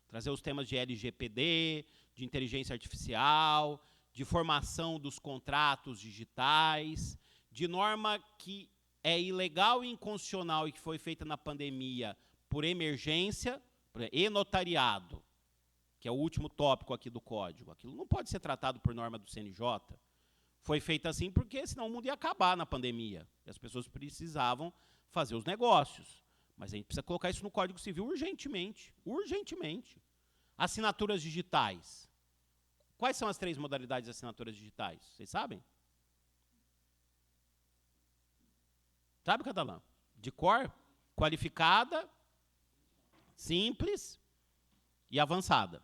Trazer os temas de LGPD, de inteligência artificial, de formação dos contratos digitais, de norma que é ilegal e inconstitucional e que foi feita na pandemia por emergência, e notariado, que é o último tópico aqui do Código. Aquilo não pode ser tratado por norma do CNJ. Foi feito assim porque senão o mundo ia acabar na pandemia. E as pessoas precisavam fazer os negócios. Mas a gente precisa colocar isso no Código Civil urgentemente. Urgentemente. Assinaturas digitais. Quais são as 3 modalidades de assinaturas digitais? Vocês sabem? Sabe, Catalã? De cor, qualificada, simples e avançada.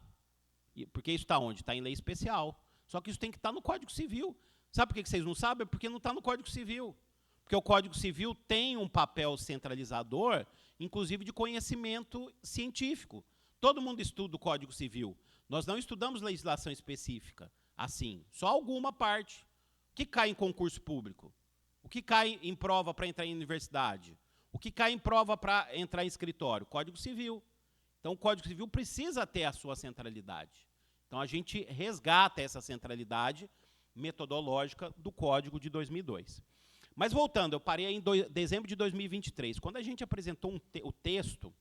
Porque isso está onde? Está em lei especial. Só que isso tem que estar no Código Civil. Sabe por que vocês não sabem? Porque não está no Código Civil. Porque o Código Civil tem um papel centralizador, inclusive de conhecimento científico. Todo mundo estuda o Código Civil. Nós não estudamos legislação específica, assim, só alguma parte. O que cai em concurso público? O que cai em prova para entrar em universidade? O que cai em prova para entrar em escritório? Código Civil. Então, o Código Civil precisa ter a sua centralidade. Então, a gente resgata essa centralidade metodológica do Código de 2002. Mas, voltando, eu parei em dezembro de 2023. Quando a gente apresentou o texto,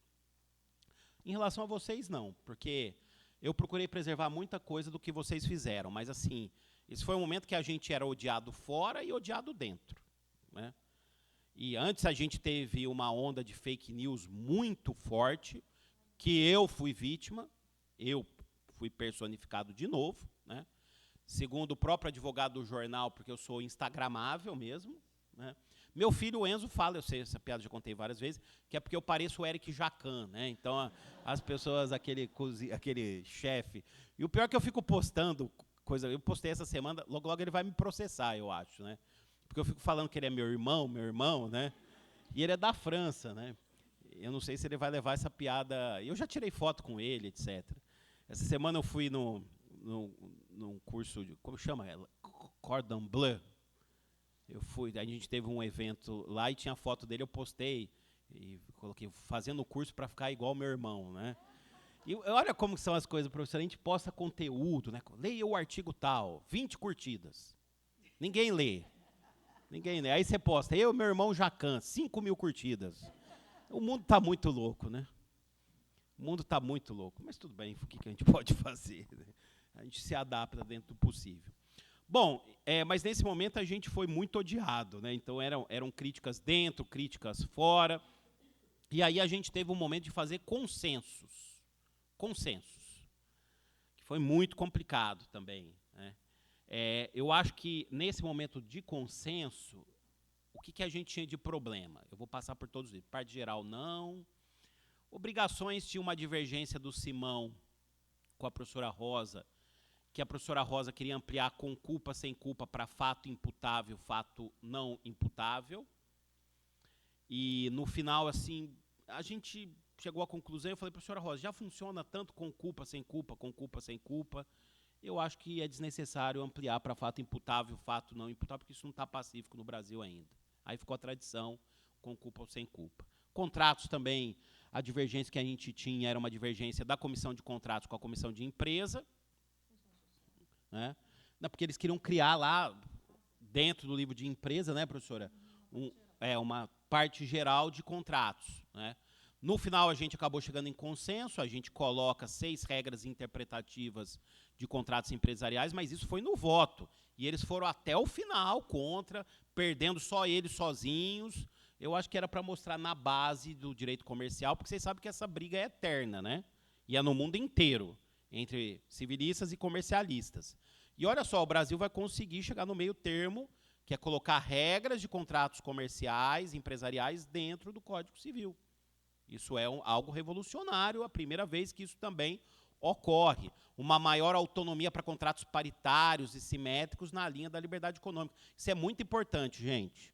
em relação a vocês, não, porque eu procurei preservar muita coisa do que vocês fizeram, mas, assim, esse foi um momento que a gente era odiado fora e odiado dentro, né? E antes a gente teve uma onda de fake news muito forte, que eu fui vítima, eu fui personificado de novo, né? Segundo o próprio advogado do jornal, porque eu sou instagramável mesmo, né? Meu filho, o Enzo, fala, eu sei, essa piada já contei várias vezes, que é porque eu pareço o Eric Jacan, né? Então, as pessoas, aquele chefe. E o pior é que eu fico postando coisa. Eu postei essa semana, logo ele vai me processar, eu acho, né? porque eu fico falando que ele é meu irmão, né? E ele é da França, né? Eu não sei se ele vai levar essa piada. Eu já tirei foto com ele, etc. Essa semana eu fui num curso de, como chama ela? Cordon Bleu. A gente teve um evento lá e tinha foto dele, eu postei e coloquei fazendo o curso para ficar igual meu irmão, né? E olha como são as coisas, professor. A gente posta conteúdo, né? Leia o artigo tal, 20 curtidas. Ninguém lê. Aí você posta, eu e meu irmão Jacan, 5.000 curtidas. O mundo está muito louco, né? O mundo está muito louco. Mas tudo bem, o que a gente pode fazer? Né? A gente se adapta dentro do possível. Bom, mas nesse momento a gente foi muito odiado, né? Então eram críticas dentro, críticas fora. E aí a gente teve um momento de fazer consensos, que foi muito complicado também, né? Eu acho que nesse momento de consenso, o que a gente tinha de problema? Eu vou passar por todos eles. Parte geral, não. Obrigações, tinha uma divergência do Simão com a professora Rosa, que a professora Rosa queria ampliar com culpa, sem culpa, para fato imputável, fato não imputável. E, no final, assim, a gente chegou à conclusão, eu falei, professora Rosa, já funciona tanto com culpa, sem culpa, com culpa, sem culpa. Eu acho que é desnecessário ampliar para fato imputável, fato não imputável, porque isso não está pacífico no Brasil ainda. Aí ficou a tradição, com culpa ou sem culpa. Contratos também, a divergência que a gente tinha era uma divergência da comissão de contratos com a comissão de empresa, né? Não, porque eles queriam criar lá, dentro do livro de empresa, né, professora, uma parte geral de contratos, né? No final, a gente acabou chegando em consenso, a gente coloca 6 regras interpretativas de contratos empresariais, mas isso foi no voto. E eles foram até o final contra, perdendo só eles sozinhos. Eu acho que era para mostrar na base do direito comercial, porque vocês sabem que essa briga é eterna, né? E é no mundo inteiro, entre civilistas e comercialistas. E olha só, o Brasil vai conseguir chegar no meio termo, que é colocar regras de contratos comerciais, empresariais, dentro do Código Civil. Isso é algo revolucionário, a primeira vez que isso também ocorre. Uma maior autonomia para contratos paritários e simétricos na linha da liberdade econômica. Isso é muito importante, gente.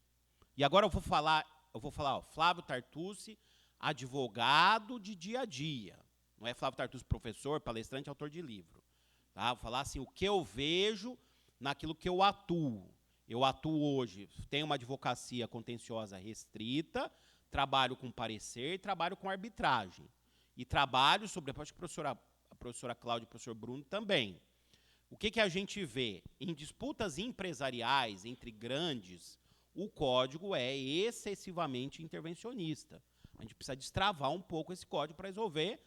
E agora eu vou falar, ó, Flávio Tartucci, advogado de dia a dia. Não é Flávio Tartucci, professor, palestrante, autor de livro. Tá? Vou falar assim, o que eu vejo naquilo que eu atuo. Eu atuo hoje, tenho uma advocacia contenciosa restrita, trabalho com parecer, trabalho com arbitragem. E trabalho sobre, acho que a professora Cláudia e o professor Bruno também. O que a gente vê? Em disputas empresariais entre grandes, o código é excessivamente intervencionista. A gente precisa destravar um pouco esse código para resolver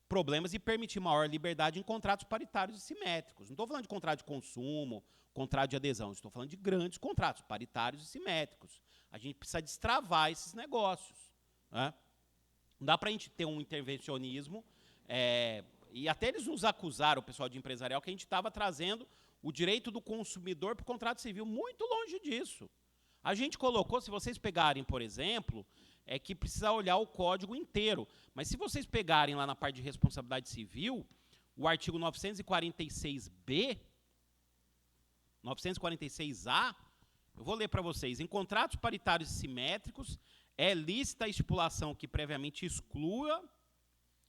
problemas e permitir maior liberdade em contratos paritários e simétricos. Não estou falando de contrato de consumo, contrato de adesão, estou falando de grandes contratos paritários e simétricos. A gente precisa destravar esses negócios, né? Não dá para a gente ter um intervencionismo, e até eles nos acusaram, o pessoal de empresarial, que a gente estava trazendo o direito do consumidor para o contrato civil, muito longe disso. A gente colocou, se vocês pegarem, por exemplo, que precisa olhar o código inteiro, mas se vocês pegarem lá na parte de responsabilidade civil, o artigo 946B, 946A, eu vou ler para vocês. Em contratos paritários e simétricos, é lícita a estipulação que previamente exclua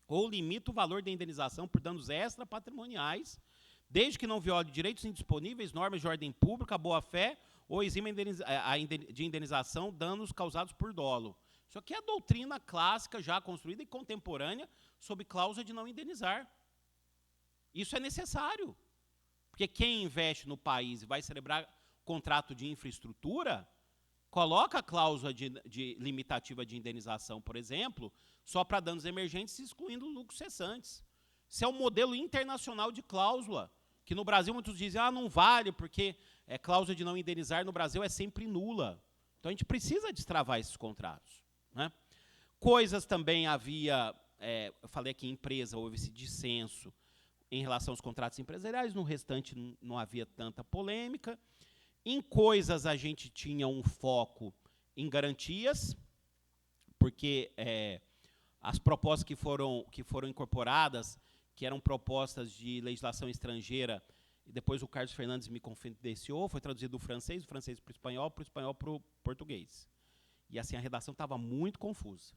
ou limita o valor da indenização por danos extrapatrimoniais, desde que não viole direitos indisponíveis, normas de ordem pública, boa-fé ou exima de indenização danos causados por dolo. Isso aqui é a doutrina clássica, já construída e contemporânea, sob cláusula de não indenizar. Isso é necessário. Porque quem investe no país e vai celebrar contrato de infraestrutura, coloca a cláusula de limitativa de indenização, por exemplo, só para danos emergentes, excluindo lucros cessantes. Isso é um modelo internacional de cláusula, que no Brasil muitos dizem, não vale, porque cláusula de não indenizar no Brasil é sempre nula. Então a gente precisa destravar esses contratos, né? Coisas também havia, eu falei aqui em empresa, houve esse dissenso em relação aos contratos empresariais, no restante não havia tanta polêmica. Em coisas a gente tinha um foco em garantias, porque as propostas que foram incorporadas, que eram propostas de legislação estrangeira, e depois o Carlos Fernandes me confidenciou, foi traduzido do francês para o espanhol para o português. E assim, a redação estava muito confusa.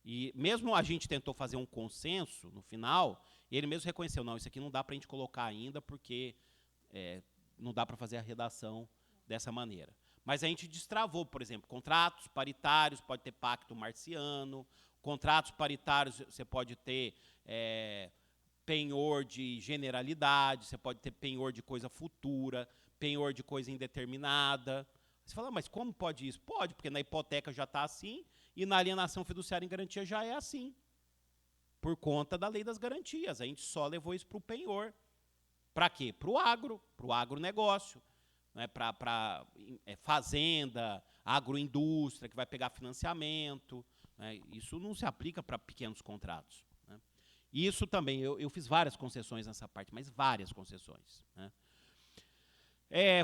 E mesmo a gente tentou fazer um consenso no final, ele mesmo reconheceu, não, isso aqui não dá para a gente colocar ainda, porque não dá para fazer a redação dessa maneira. Mas a gente destravou, por exemplo, contratos paritários, pode ter pacto marciano, contratos paritários você pode ter penhor de generalidade, você pode ter penhor de coisa futura, penhor de coisa indeterminada. Você fala, mas como pode isso? Pode, porque na hipoteca já está assim, e na alienação fiduciária em garantia já é assim, por conta da lei das garantias. A gente só levou isso para o penhor. Para quê? Para o agronegócio, né? Para fazenda, agroindústria, que vai pegar financiamento. Né? Isso não se aplica para pequenos contratos. Né? Isso também, eu fiz várias concessões nessa parte, mas várias concessões. Né?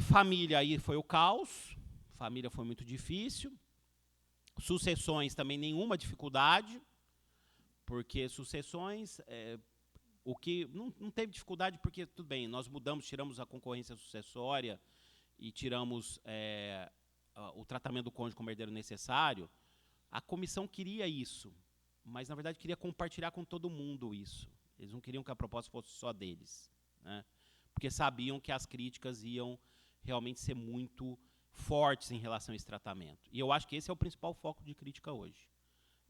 Família aí foi o caos, família foi muito difícil. Sucessões também nenhuma dificuldade, porque sucessões, o que não teve dificuldade, porque, tudo bem, nós mudamos, tiramos a concorrência sucessória e tiramos o tratamento do cônjuge como herdeiro necessário. A comissão queria isso, mas, na verdade, queria compartilhar com todo mundo isso. Eles não queriam que a proposta fosse só deles, né? Porque sabiam que as críticas iam realmente ser muito fortes em relação a esse tratamento. E eu acho que esse é o principal foco de crítica hoje.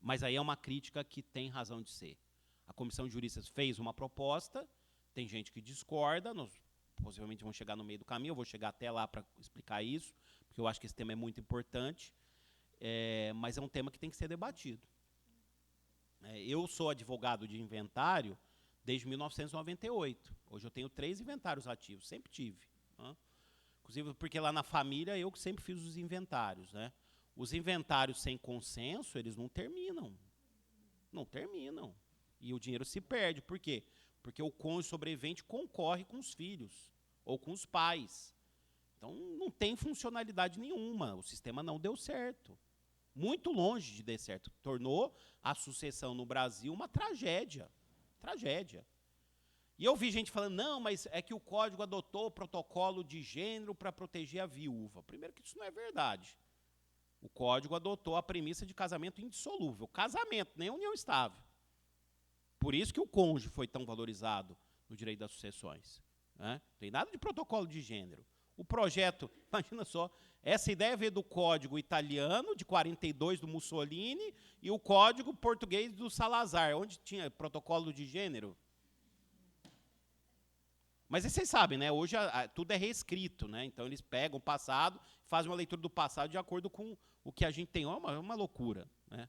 Mas aí é uma crítica que tem razão de ser. A comissão de juristas fez uma proposta, tem gente que discorda, nós possivelmente vamos chegar no meio do caminho, eu vou chegar até lá para explicar isso, porque eu acho que esse tema é muito importante, mas é um tema que tem que ser debatido. Eu sou advogado de inventário desde 1998. Hoje eu tenho 3 inventários ativos, sempre tive. Né? Inclusive porque lá na família eu que sempre fiz os inventários. Né? Os inventários sem consenso, eles não terminam. Não terminam. E o dinheiro se perde. Por quê? Porque o cônjuge sobrevivente concorre com os filhos ou com os pais. Então, não tem funcionalidade nenhuma. O sistema não deu certo. Muito longe de dar certo. Tornou a sucessão no Brasil uma tragédia. Tragédia. E eu vi gente falando, não, mas é que o Código adotou o protocolo de gênero para proteger a viúva. Primeiro que isso não é verdade. O Código adotou a premissa de casamento indissolúvel. Casamento, nem união estável. Por isso que o cônjuge foi tão valorizado no direito das sucessões. Né? Não tem nada de protocolo de gênero. O projeto, imagina só, essa ideia veio do Código italiano, de 42, do Mussolini, e o Código português do Salazar, onde tinha protocolo de gênero. Mas vocês sabem, né? Hoje tudo é reescrito, né? Então eles pegam o passado, fazem uma leitura do passado de acordo com o que a gente tem. É uma loucura. Né?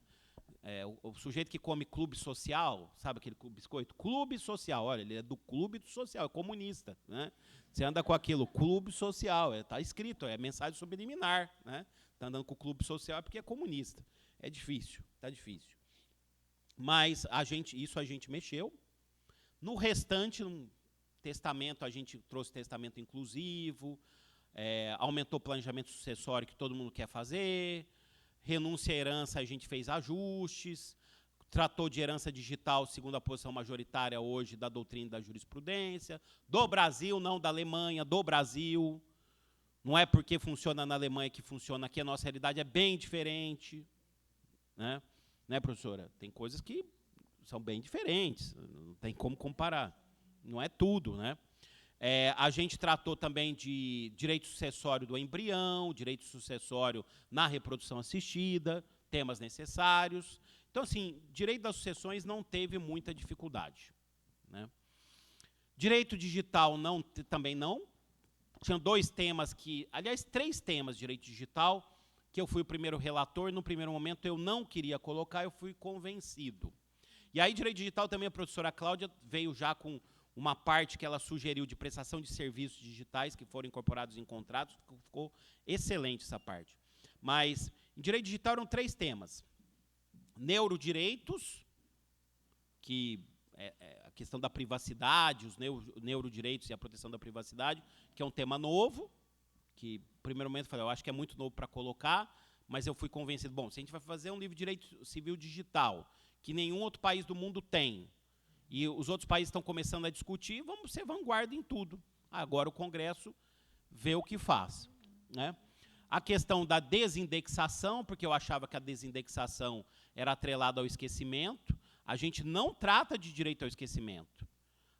O sujeito que come clube social, sabe aquele biscoito? Clube social, olha, ele é do clube social, é comunista. Né? Você anda com aquilo, clube social, está escrito, é mensagem subliminar. Né? Está andando com o clube social é porque é comunista. É difícil, está difícil. Mas isso a gente mexeu. No restante, no testamento, a gente trouxe testamento inclusivo, aumentou o planejamento sucessório que todo mundo quer fazer, renúncia à herança, a gente fez ajustes, tratou de herança digital, segundo a posição majoritária hoje da doutrina e da jurisprudência, do Brasil, não da Alemanha, do Brasil. Não é porque funciona na Alemanha que funciona aqui, a nossa realidade é bem diferente. Né, professora? Tem coisas que são bem diferentes, não tem como comparar. Não é tudo, né? A gente tratou também de direito sucessório do embrião, direito sucessório na reprodução assistida, temas necessários. Então, assim, direito das sucessões não teve muita dificuldade. Né? Direito digital também não. Tinham 2 temas aliás, 3 temas de direito digital, que eu fui o primeiro relator, no primeiro momento eu não queria colocar, eu fui convencido. E aí, direito digital também, a professora Cláudia veio já com uma parte que ela sugeriu de prestação de serviços digitais que foram incorporados em contratos, ficou excelente essa parte. Mas, em direito digital, eram 3 temas. Neurodireitos, que é a questão da privacidade, os neurodireitos e a proteção da privacidade, que é um tema novo, que, no primeiro momento, eu falei, eu acho que é muito novo para colocar, mas eu fui convencido, bom, se a gente vai fazer um livro de direito civil digital, que nenhum outro país do mundo tem, e os outros países estão começando a discutir, vamos ser vanguarda em tudo. Agora o Congresso vê o que faz, né? A questão da desindexação, porque eu achava que a desindexação era atrelada ao esquecimento. A gente não trata de direito ao esquecimento.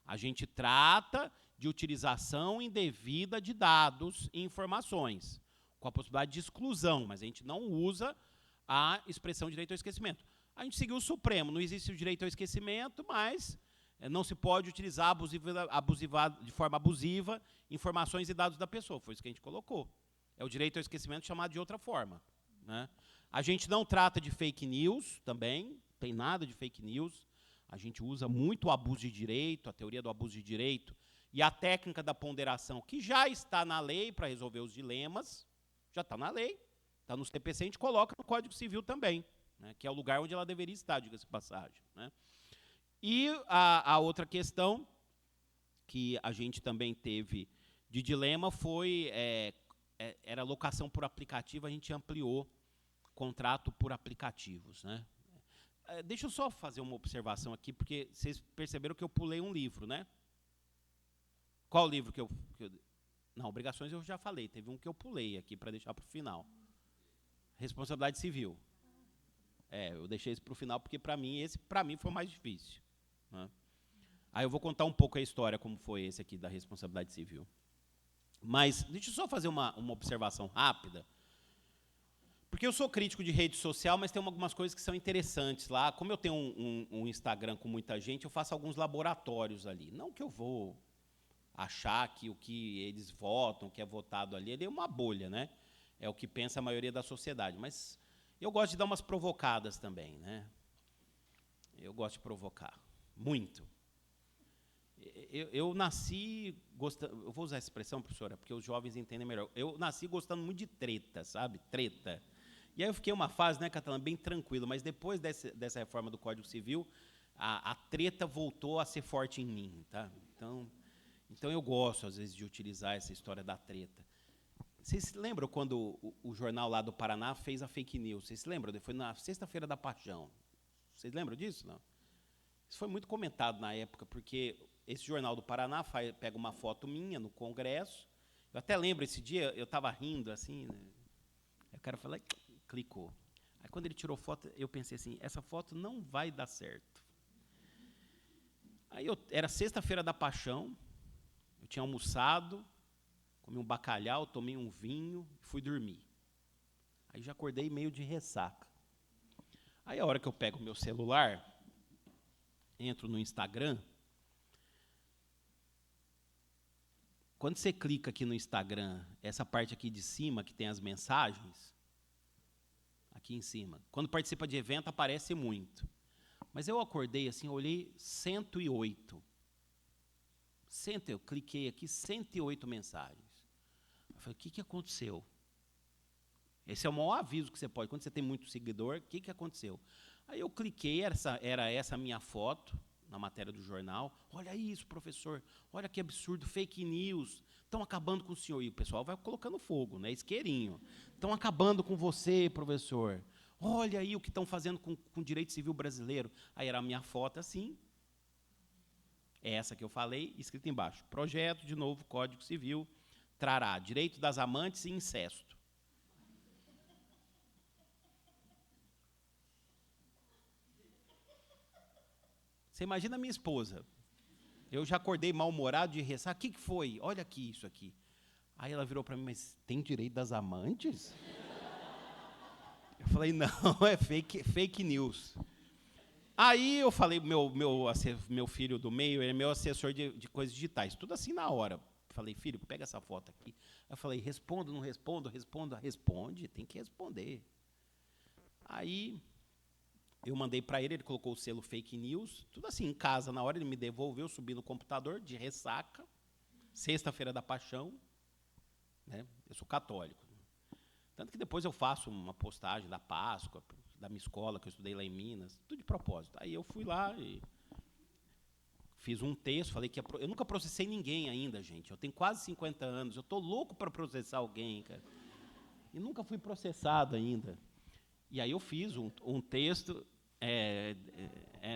A gente trata de utilização indevida de dados e informações, com a possibilidade de exclusão, mas a gente não usa a expressão direito ao esquecimento. A gente seguiu o Supremo, não existe o direito ao esquecimento, mas não se pode utilizar de forma abusiva informações e dados da pessoa. Foi isso que a gente colocou. É o direito ao esquecimento chamado de outra forma, né? A gente não trata de fake news também, tem nada de fake news. A gente usa muito o abuso de direito, a teoria do abuso de direito e a técnica da ponderação, que já está na lei para resolver os dilemas, já está na lei, está no CPC, a gente coloca no Código Civil também, né, que é o lugar onde ela deveria estar, diga-se de passagem, né? E a outra questão que a gente também teve de dilema foi, era locação por aplicativo, a gente ampliou contrato por aplicativos, né? Deixa eu só fazer uma observação aqui, porque vocês perceberam que eu pulei um livro, né? Qual livro que eu... Não, obrigações eu já falei, teve um que eu pulei aqui para deixar para o final. Responsabilidade civil. Eu deixei esse para o final, porque esse foi o mais difícil, né? Aí eu vou contar um pouco a história, como foi esse aqui da responsabilidade civil. Mas deixa eu só fazer uma observação rápida, porque eu sou crítico de rede social, mas tem algumas coisas que são interessantes lá. Como eu tenho um Instagram com muita gente, eu faço alguns laboratórios ali. Não que eu vou achar que o que eles votam, o que é votado ali, é uma bolha, né? É o que pensa a maioria da sociedade. Mas eu gosto de dar umas provocadas também, né? Eu gosto de provocar, muito. Eu nasci gostando... Eu vou usar essa expressão, professora, porque os jovens entendem melhor. Eu nasci gostando muito de treta, sabe? Treta. E aí eu fiquei uma fase, né, Catalã, bem tranquilo, mas depois dessa reforma do Código Civil, a treta voltou a ser forte em mim, tá? Então eu gosto, às vezes, de utilizar essa história da treta. Vocês se lembram quando o jornal lá do Paraná fez a fake news? Vocês se lembram? Foi na Sexta-feira da Paixão. Vocês lembram disso? Não? Isso foi muito comentado na época, porque esse jornal do Paraná pega uma foto minha no Congresso. Eu até lembro, esse dia eu estava rindo, assim, né? Aí o cara falou, clicou. Aí quando ele tirou foto, eu pensei assim, essa foto não vai dar certo. Aí era Sexta-feira da Paixão, eu tinha almoçado, comi um bacalhau, tomei um vinho e fui dormir. Aí já acordei meio de ressaca. Aí a hora que eu pego o meu celular, entro no Instagram. Quando você clica aqui no Instagram, essa parte aqui de cima, que tem as mensagens, aqui em cima, quando participa de evento, aparece muito. Mas eu acordei assim, olhei 108. Eu cliquei aqui, 108 mensagens. Eu falei, o que aconteceu? Esse é o maior aviso que você pode. Quando você tem muito seguidor, o que aconteceu? Aí eu cliquei, era essa minha foto, na matéria do jornal. Olha isso, professor, olha que absurdo, fake news. Estão acabando com o senhor. E o pessoal vai colocando fogo, né? Isqueirinho. Estão acabando com você, professor. Olha aí o que estão fazendo com o direito civil brasileiro. Aí era a minha foto assim. É essa que eu falei, escrito embaixo. Projeto de novo Código Civil trará direito das amantes e incesto. Você imagina a minha esposa. Eu já acordei mal-humorado de ressaca. O que foi? Olha aqui, isso aqui. Aí ela virou para mim, mas tem direito das amantes? Eu falei, não, é fake news. Aí eu falei, meu filho do meio, ele é meu assessor de coisas digitais. Tudo assim na hora. Falei, filho, pega essa foto aqui. Eu falei, respondo, não respondo? Responde, tem que responder. Aí... eu mandei para ele colocou o selo fake news, tudo assim, em casa, na hora ele me devolveu, subi no computador, de ressaca, Sexta-feira da Paixão, né? Eu sou católico. Tanto que depois eu faço uma postagem da Páscoa, da minha escola, que eu estudei lá em Minas, tudo de propósito. Aí eu fui lá e fiz um texto, falei que eu nunca processei ninguém ainda, gente. Eu tenho quase 50 anos, eu estou louco para processar alguém, cara. E nunca fui processado ainda. E aí eu fiz um texto...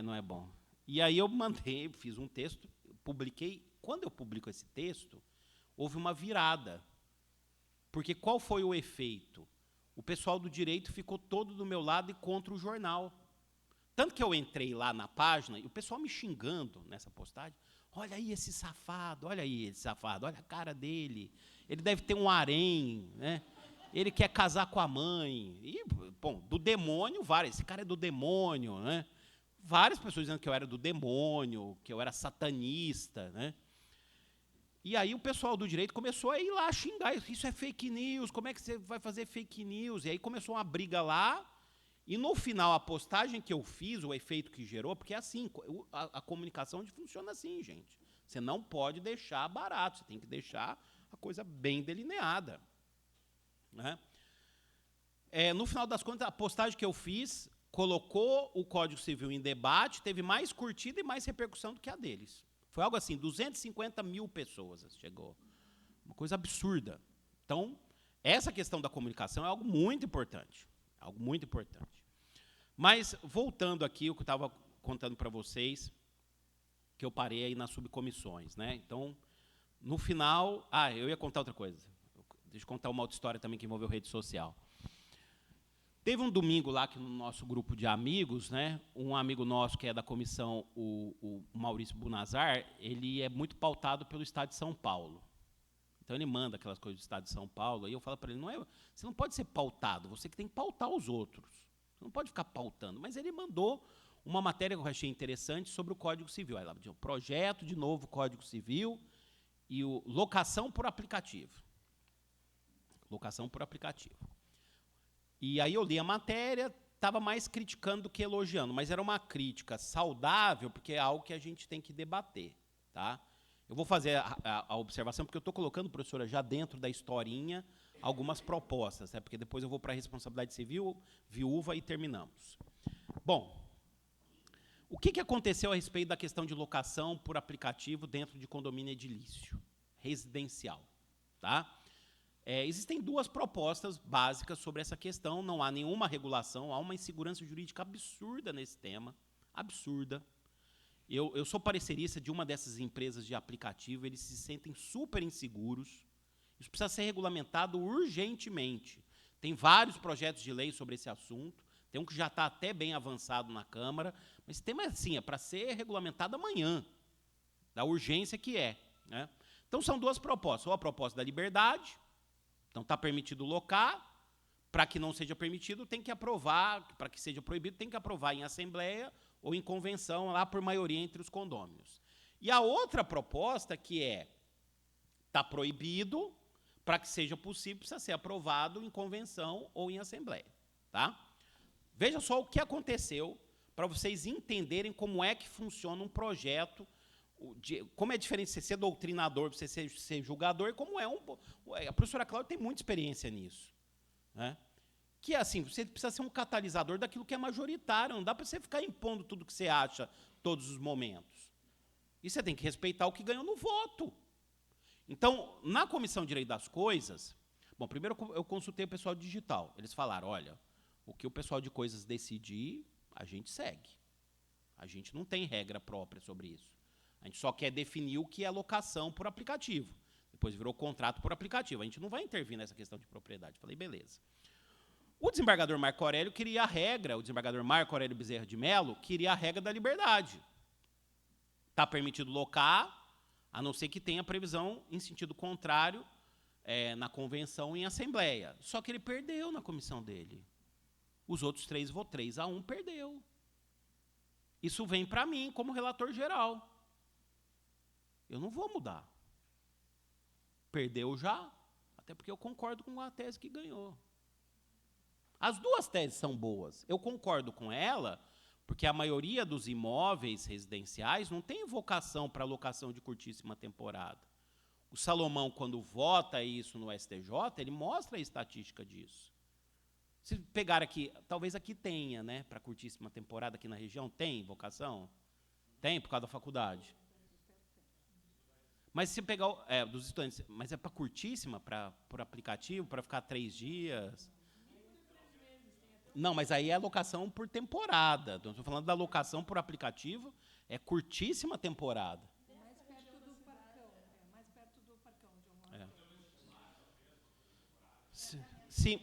não é bom. E aí eu fiz um texto, publiquei. Quando eu publico esse texto, houve uma virada. Porque qual foi o efeito? O pessoal do direito ficou todo do meu lado e contra o jornal. Tanto que eu entrei lá na página, e o pessoal me xingando nessa postagem, olha aí esse safado, olha a cara dele, ele deve ter um harém, né? Ele quer casar com a mãe. E, bom, do demônio, esse cara é do demônio, né? Várias pessoas dizendo que eu era do demônio, que eu era satanista, né? E aí o pessoal do direito começou a ir lá xingar, isso é fake news, como é que você vai fazer fake news? E aí começou uma briga lá, e no final a postagem que eu fiz, o efeito que gerou, porque é assim, a comunicação funciona assim, gente. Você não pode deixar barato, você tem que deixar a coisa bem delineada, né? No final das contas, a postagem que eu fiz colocou o Código Civil em debate, teve mais curtida e mais repercussão do que a deles. Foi algo assim, 250 mil pessoas chegou. Uma coisa absurda. Então, essa questão da comunicação é algo muito importante. Algo muito importante. Mas, voltando aqui, o que eu estava contando para vocês, que eu parei aí nas subcomissões, né? Então, no final... eu ia contar outra coisa. Deixa eu contar uma outra história também que envolveu rede social. Teve um domingo lá que no nosso grupo de amigos, né, um amigo nosso que é da comissão, o Maurício Bunazar, ele é muito pautado pelo Estado de São Paulo. Então ele manda aquelas coisas do Estado de São Paulo, e eu falo para ele, você não pode ser pautado, você que tem que pautar os outros. Você não pode ficar pautando. Mas ele mandou uma matéria que eu achei interessante sobre o Código Civil. Aí lá tinha um projeto de novo Código Civil e o locação por aplicativo. Locação por aplicativo. E aí eu li a matéria, estava mais criticando do que elogiando, mas era uma crítica saudável, porque é algo que a gente tem que debater. Tá? Eu vou fazer a observação, porque eu estou colocando, professora, já dentro da historinha, algumas propostas, porque depois eu vou para a responsabilidade civil, viúva e terminamos. Bom, o que aconteceu a respeito da questão de locação por aplicativo dentro de condomínio edilício residencial? Tá? Existem duas propostas básicas sobre essa questão, não há nenhuma regulação, há uma insegurança jurídica absurda nesse tema, absurda. Eu sou parecerista de uma dessas empresas de aplicativo, eles se sentem super inseguros, isso precisa ser regulamentado urgentemente. Tem vários projetos de lei sobre esse assunto, tem um que já está até bem avançado na Câmara, mas esse tema é para ser regulamentado amanhã, da urgência que é, né? Então, são duas propostas, ou a proposta da liberdade. Então, está permitido locar, para que não seja permitido, tem que aprovar, para que seja proibido, tem que aprovar em assembleia ou em convenção, lá por maioria entre os condôminos. E a outra proposta, que está proibido, para que seja possível, precisa ser aprovado em convenção ou em assembleia. Tá? Veja só o que aconteceu, para vocês entenderem como é que funciona um projeto, como é diferente você ser doutrinador, você ser julgador, como a professora Cláudia tem muita experiência nisso. Né? Que é assim, você precisa ser um catalisador daquilo que é majoritário, não dá para você ficar impondo tudo que você acha todos os momentos. E você tem que respeitar o que ganhou no voto. Então, na Comissão de Direito das Coisas, bom, primeiro eu consultei o pessoal digital, eles falaram, olha, o que o pessoal de coisas decidir, a gente segue. A gente não tem regra própria sobre isso. A gente só quer definir o que é locação por aplicativo. Depois virou contrato por aplicativo. A gente não vai intervir nessa questão de propriedade. Falei, beleza. O desembargador Marco Aurélio queria a regra, o desembargador Marco Aurélio Bezerra de Mello queria a regra da liberdade. Está permitido locar, a não ser que tenha previsão em sentido contrário na convenção e em assembleia. Só que ele perdeu na comissão dele. Os outros 3 votos 3-1, perdeu. Isso vem para mim como relator geral. Eu não vou mudar. Perdeu já, até porque eu concordo com a tese que ganhou. As duas teses são boas. Eu concordo com ela, porque a maioria dos imóveis residenciais não tem vocação para locação de curtíssima temporada. O Salomão, quando vota isso no STJ, ele mostra a estatística disso. Se pegar aqui, talvez aqui tenha, né, para curtíssima temporada aqui na região, tem vocação? Tem, por causa da faculdade. Mas se pegar dos estudantes, mas é para curtíssima, por aplicativo, para ficar 3 dias? Não, mas aí é locação por temporada. Então, estou falando da locação por aplicativo, é curtíssima temporada. Mais perto do Parcão, mais perto do Parcão, onde eu moro. Sim,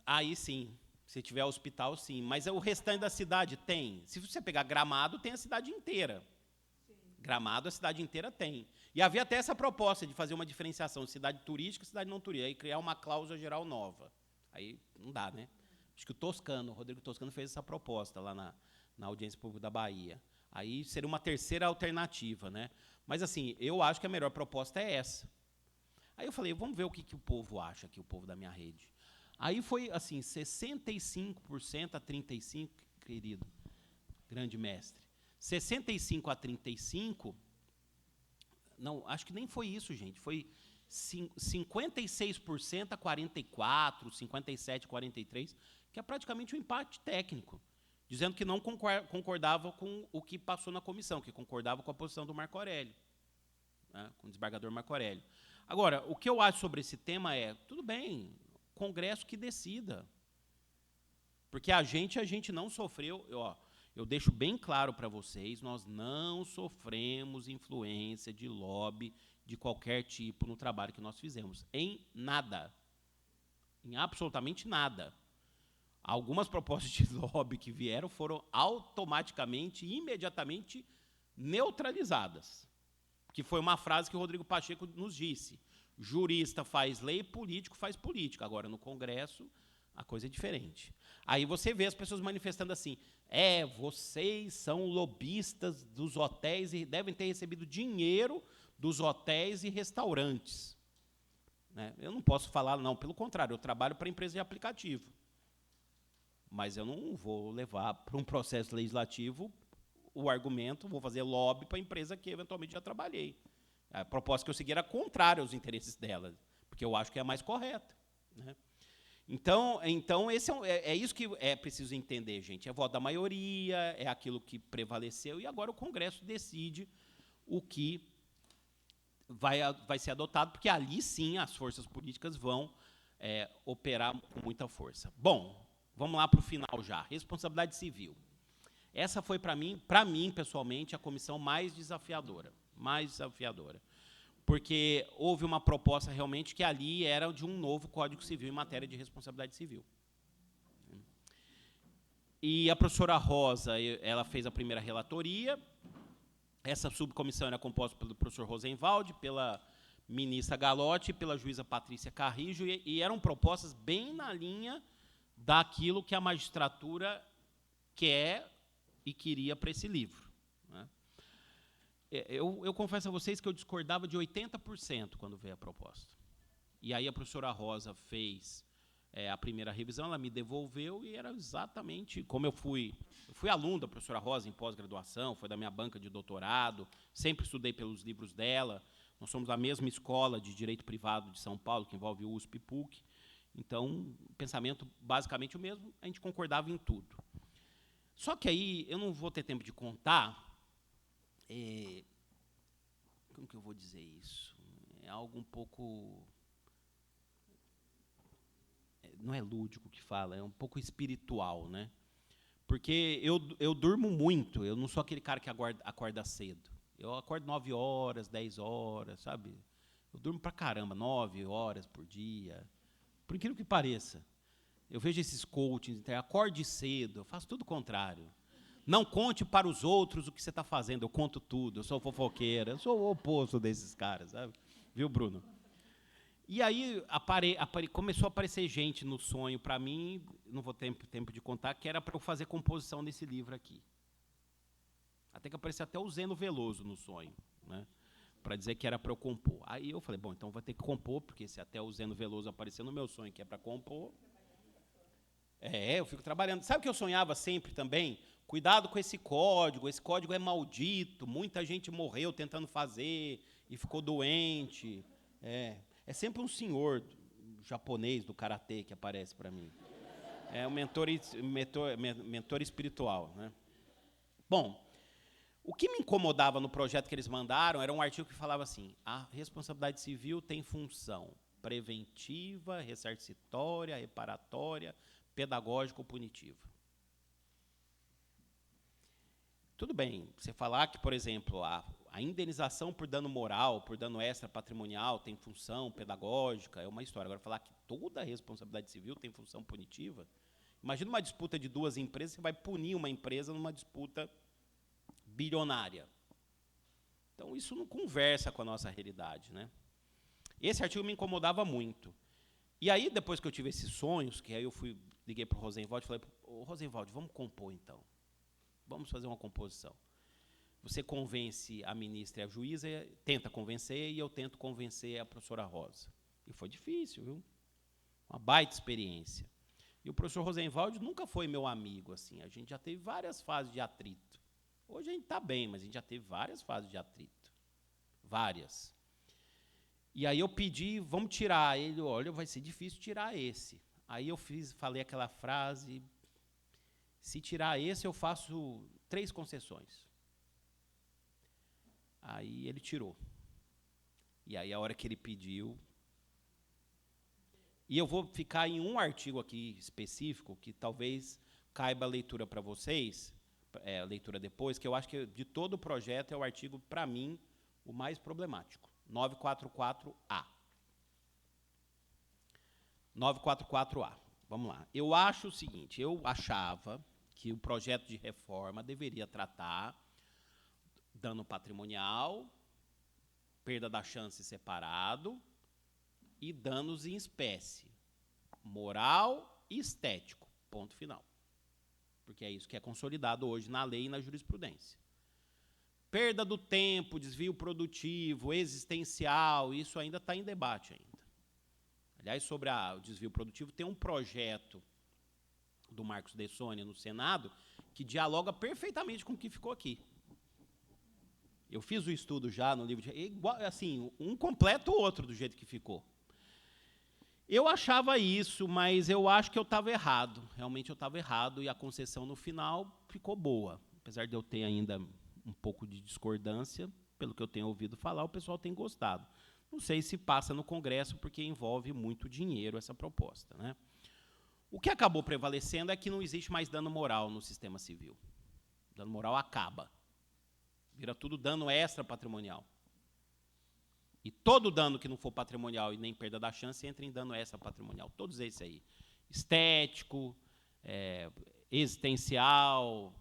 aí sim, se tiver hospital, sim. Mas o restante da cidade tem. Se você pegar Gramado, tem a cidade inteira. Gramado, a cidade inteira tem. E havia até essa proposta de fazer uma diferenciação de cidade turística e cidade não turística, aí criar uma cláusula geral nova. Aí não dá, né? Acho que o Rodrigo Toscano fez essa proposta lá na audiência pública da Bahia. Aí seria uma terceira alternativa, né? Mas, assim, eu acho que a melhor proposta é essa. Aí eu falei, vamos ver o que o povo acha aqui, o povo da minha rede. Aí foi, assim, 65% a 35%, querido, grande mestre. 65 a 35, não, acho que nem foi isso, gente. Foi 56% a 44, 57 a 43, que é praticamente um empate técnico, dizendo que não concordava com o que passou na comissão, que concordava com a posição do Marco Aurélio, né, com o desembargador Marco Aurélio. Agora, o que eu acho sobre esse tema é, tudo bem, Congresso que decida. Porque a gente não sofreu, eu deixo bem claro para vocês, nós não sofremos influência de lobby de qualquer tipo no trabalho que nós fizemos. Em nada. Em absolutamente nada. Algumas propostas de lobby que vieram foram automaticamente, imediatamente neutralizadas. Que foi uma frase que o Rodrigo Pacheco nos disse. Jurista faz lei, político faz política. Agora, no Congresso, a coisa é diferente. Aí você vê as pessoas manifestando assim, vocês são lobistas dos hotéis e devem ter recebido dinheiro dos hotéis e restaurantes. Né? Eu não posso falar, não, pelo contrário, eu trabalho para empresa de aplicativo. Mas eu não vou levar para um processo legislativo o argumento, vou fazer lobby para a empresa que eventualmente já trabalhei. A proposta que eu segui era contrária aos interesses dela, porque eu acho que é a mais correta. Né? Então esse é isso que é preciso entender, gente. É voto da maioria, é aquilo que prevaleceu, e agora o Congresso decide o que vai ser adotado, porque ali sim as forças políticas vão operar com muita força. Bom, vamos lá para o final já. Responsabilidade civil. Essa foi, para mim, pessoalmente, a comissão mais desafiadora. Porque houve uma proposta realmente que ali era de um novo Código Civil em matéria de responsabilidade civil. E a professora Rosa, ela fez a primeira relatoria. Essa subcomissão era composta pelo professor Rosenwald, pela ministra Galotti e pela juíza Patrícia Carrijo, e eram propostas bem na linha daquilo que a magistratura quer e queria para esse livro. Né? Eu confesso a vocês que eu discordava de 80% quando veio a proposta. E aí a professora Rosa fez a primeira revisão, ela me devolveu e era exatamente como eu fui aluno da professora Rosa em pós-graduação, foi da minha banca de doutorado, sempre estudei pelos livros dela, nós somos da mesma escola de Direito Privado de São Paulo, que envolve o USP e PUC, então, pensamento basicamente o mesmo, a gente concordava em tudo. Só que aí, eu não vou ter tempo de contar, como que eu vou dizer isso? É algo um pouco... não é lúdico que fala, é um pouco espiritual, né? Porque eu durmo muito, eu não sou aquele cara que acorda cedo. Eu acordo 9 horas, 10 horas, sabe? Eu durmo pra caramba, 9 horas por dia. Por incrível que pareça. Eu vejo esses coachings, acorde cedo, eu faço tudo o contrário. Não conte para os outros o que você está fazendo, eu conto tudo, eu sou fofoqueira, eu sou o oposto desses caras, sabe? Viu, Bruno? E aí começou a aparecer gente no sonho para mim, não vou ter tempo de contar, que era para eu fazer composição nesse livro aqui. Até que apareceu até o Zeno Veloso no sonho, né? Para dizer que era para eu compor. Aí eu falei, bom, então vou ter que compor, porque se até o Zeno Veloso apareceu no meu sonho que é para compor... eu fico trabalhando. Sabe o que eu sonhava sempre também? Cuidado com esse código é maldito, muita gente morreu tentando fazer e ficou doente. É sempre um senhor japonês do karatê que aparece para mim. É um mentor espiritual. Né? Bom, o que me incomodava no projeto que eles mandaram era um artigo que falava assim, a responsabilidade civil tem função preventiva, ressarcitória, reparatória, pedagógica ou punitiva. Tudo bem, você falar que, por exemplo, a indenização por dano moral, por dano extra patrimonial, tem função pedagógica, é uma história. Agora, falar que toda a responsabilidade civil tem função punitiva, imagina uma disputa de duas empresas, você vai punir uma empresa numa disputa bilionária. Então, isso não conversa com a nossa realidade, né? Esse artigo me incomodava muito. E aí, depois que eu tive esses sonhos, que aí eu liguei para o Rosenwald e falei, Rosenwald, vamos compor, então. Vamos fazer uma composição. Você convence a ministra e a juíza, tenta convencer, e eu tento convencer a professora Rosa. E foi difícil, viu? Uma baita experiência. E o professor Rosenwald nunca foi meu amigo, assim. A gente já teve várias fases de atrito. Hoje a gente está bem, mas a gente já teve várias fases de atrito. Várias. E aí eu pedi, vamos tirar. Ele, olha, vai ser difícil tirar esse. Aí eu falei aquela frase, se tirar esse, eu faço 3 concessões. Aí ele tirou. E aí a hora que ele pediu... E eu vou ficar em um artigo aqui específico, que talvez caiba a leitura para vocês, a leitura depois, que eu acho que de todo o projeto é o artigo, para mim, o mais problemático. 944A. 944A. Vamos lá. Eu acho o seguinte, eu achava que o projeto de reforma deveria tratar dano patrimonial, perda da chance separado e danos em espécie, moral e estético, ponto final. Porque é isso que é consolidado hoje na lei e na jurisprudência. Perda do tempo, desvio produtivo, existencial, isso ainda está em debate ainda. Aliás, sobre o desvio produtivo, tem um projeto do Marcos De Sônia no Senado que dialoga perfeitamente com o que ficou aqui. Eu fiz o estudo já no livro, assim, um completa o outro do jeito que ficou. Eu achava isso, mas eu acho que eu estava errado. Realmente eu estava errado e a concessão no final ficou boa. Apesar de eu ter ainda um pouco de discordância, pelo que eu tenho ouvido falar, o pessoal tem gostado. Não sei se passa no Congresso, porque envolve muito dinheiro essa proposta, né? O que acabou prevalecendo é que não existe mais dano moral no sistema civil. O dano moral acaba. Vira tudo dano extra patrimonial. E todo dano que não for patrimonial e nem perda da chance entra em dano extra patrimonial. Todos esses aí. Estético, existencial,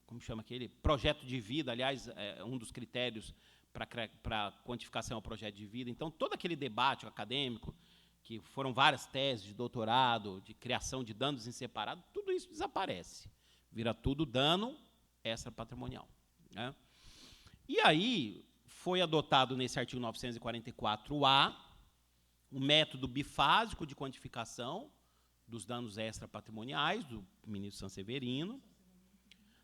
como chama aquele? Projeto de vida, aliás, um dos critérios para quantificação é o projeto de vida. Então, todo aquele debate acadêmico, que foram várias teses de doutorado, de criação de danos em separado, tudo isso desaparece. Vira tudo dano extra patrimonial, né? E aí foi adotado nesse artigo 944A um método bifásico de quantificação dos danos extrapatrimoniais do ministro Sanseverino.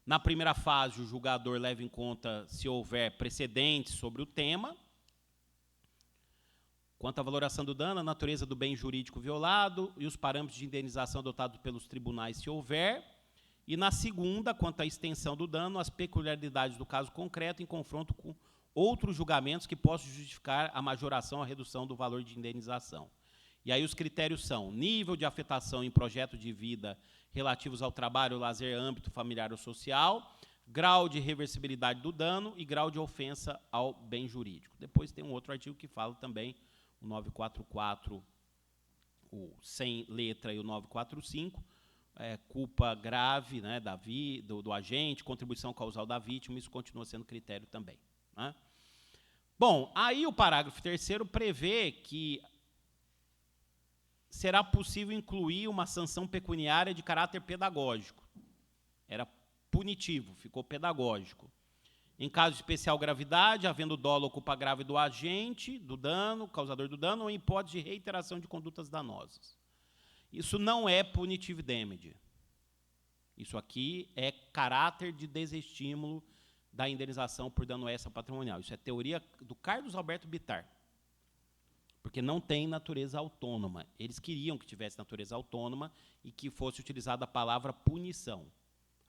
Na primeira fase, o julgador leva em conta se houver precedentes sobre o tema. Quanto à valoração do dano, a natureza do bem jurídico violado e os parâmetros de indenização adotados pelos tribunais, se houver. E na segunda, quanto à extensão do dano, as peculiaridades do caso concreto em confronto com outros julgamentos que possam justificar a majoração ou a redução do valor de indenização. E aí os critérios são nível de afetação em projeto de vida relativos ao trabalho, lazer, âmbito familiar ou social, grau de reversibilidade do dano e grau de ofensa ao bem jurídico. Depois tem um outro artigo que fala também, o 944, o sem letra e o 945, culpa grave, né, do agente, contribuição causal da vítima, isso continua sendo critério também, né? Bom, aí o parágrafo 3º prevê que será possível incluir uma sanção pecuniária de caráter pedagógico. Era punitivo, ficou pedagógico. Em caso de especial gravidade, havendo dolo ou culpa grave do agente, do dano, causador do dano, ou em hipótese de reiteração de condutas danosas. Isso não é punitive damage. Isso aqui é caráter de desestímulo da indenização por dano extra patrimonial. Isso é teoria do Carlos Alberto Bittar. Porque não tem natureza autônoma. Eles queriam que tivesse natureza autônoma e que fosse utilizada a palavra punição.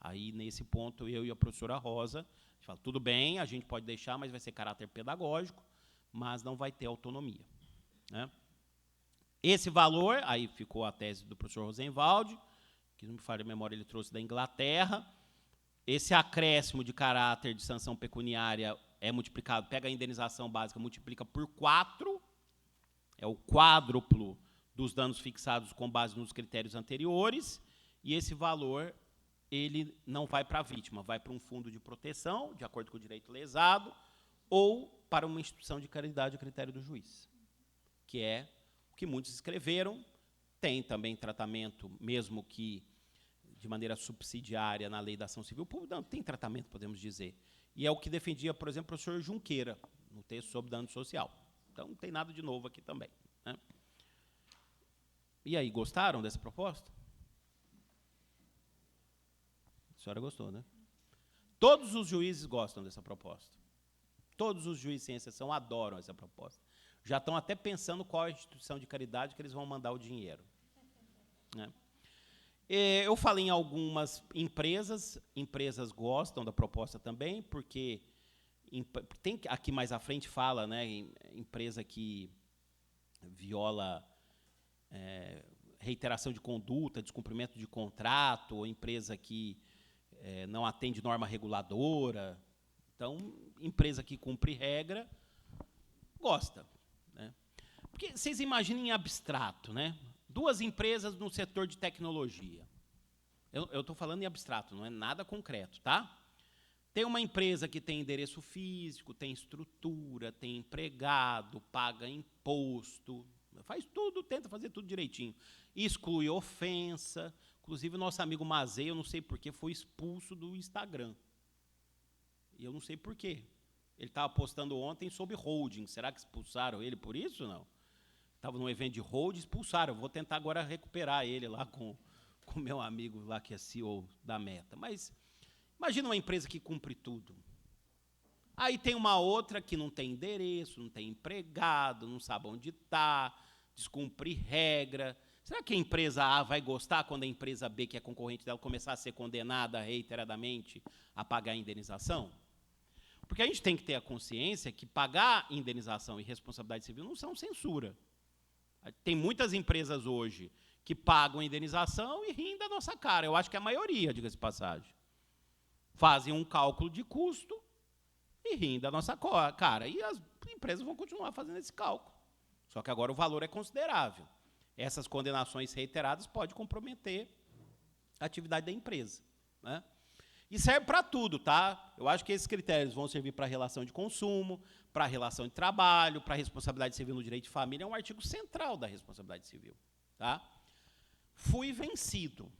Aí, nesse ponto, eu e a professora Rosa, a gente fala, tudo bem, a gente pode deixar, mas vai ser caráter pedagógico, mas não vai ter autonomia, né? Esse valor, aí ficou a tese do professor Rosenwald, que não me falha a memória, ele trouxe da Inglaterra, esse acréscimo de caráter de sanção pecuniária é multiplicado, pega a indenização básica, multiplica por 4, é o quádruplo dos danos fixados com base nos critérios anteriores, e esse valor ele não vai para a vítima, vai para um fundo de proteção, de acordo com o direito lesado, ou para uma instituição de caridade a critério do juiz, que é o que muitos escreveram. Tem também tratamento, mesmo que de maneira subsidiária na lei da ação civil pública, não, tem tratamento, podemos dizer. E é o que defendia, por exemplo, o professor Junqueira, no texto sobre dano social. Então, não tem nada de novo aqui também, né? E aí, gostaram dessa proposta? A senhora gostou, né? Todos os juízes gostam dessa proposta. Todos os juízes, sem exceção, adoram essa proposta. Já estão até pensando qual é a instituição de caridade que eles vão mandar o dinheiro, né? Eu falei em algumas empresas gostam da proposta também, porque tem aqui mais à frente fala, né, empresa que viola reiteração de conduta, descumprimento de contrato, ou empresa que não atende norma reguladora. Então, empresa que cumpre regra, gosta, né? Porque vocês imaginem em abstrato, né? 2 empresas no setor de tecnologia. Eu estou falando em abstrato, não é nada concreto, tá? Tem uma empresa que tem endereço físico, tem estrutura, tem empregado, paga imposto, faz tudo, tenta fazer tudo direitinho. Exclui ofensa. Inclusive, o nosso amigo Mazei, eu não sei porquê, foi expulso do Instagram. E eu não sei porquê. Ele estava postando ontem sobre holding. Será que expulsaram ele por isso ou não? Estava num evento de holding, expulsaram. Eu vou tentar agora recuperar ele lá com o meu amigo lá, que é CEO da Meta. Mas imagina uma empresa que cumpre tudo. Aí tem uma outra que não tem endereço, não tem empregado, não sabe onde está, descumpre regra. Será que a empresa A vai gostar quando a empresa B, que é concorrente dela, começar a ser condenada reiteradamente a pagar a indenização? Porque a gente tem que ter a consciência que pagar indenização e responsabilidade civil não são censura. Tem muitas empresas hoje que pagam a indenização e riem da nossa cara. Eu acho que a maioria, diga-se de passagem. Fazem um cálculo de custo e riem da nossa cara. E as empresas vão continuar fazendo esse cálculo. Só que agora o valor é considerável. Essas condenações reiteradas podem comprometer a atividade da empresa, né? E serve para tudo, tá? Eu acho que esses critérios vão servir para a relação de consumo, para a relação de trabalho, para a responsabilidade civil no direito de família. É um artigo central da responsabilidade civil, tá? Fui vencido,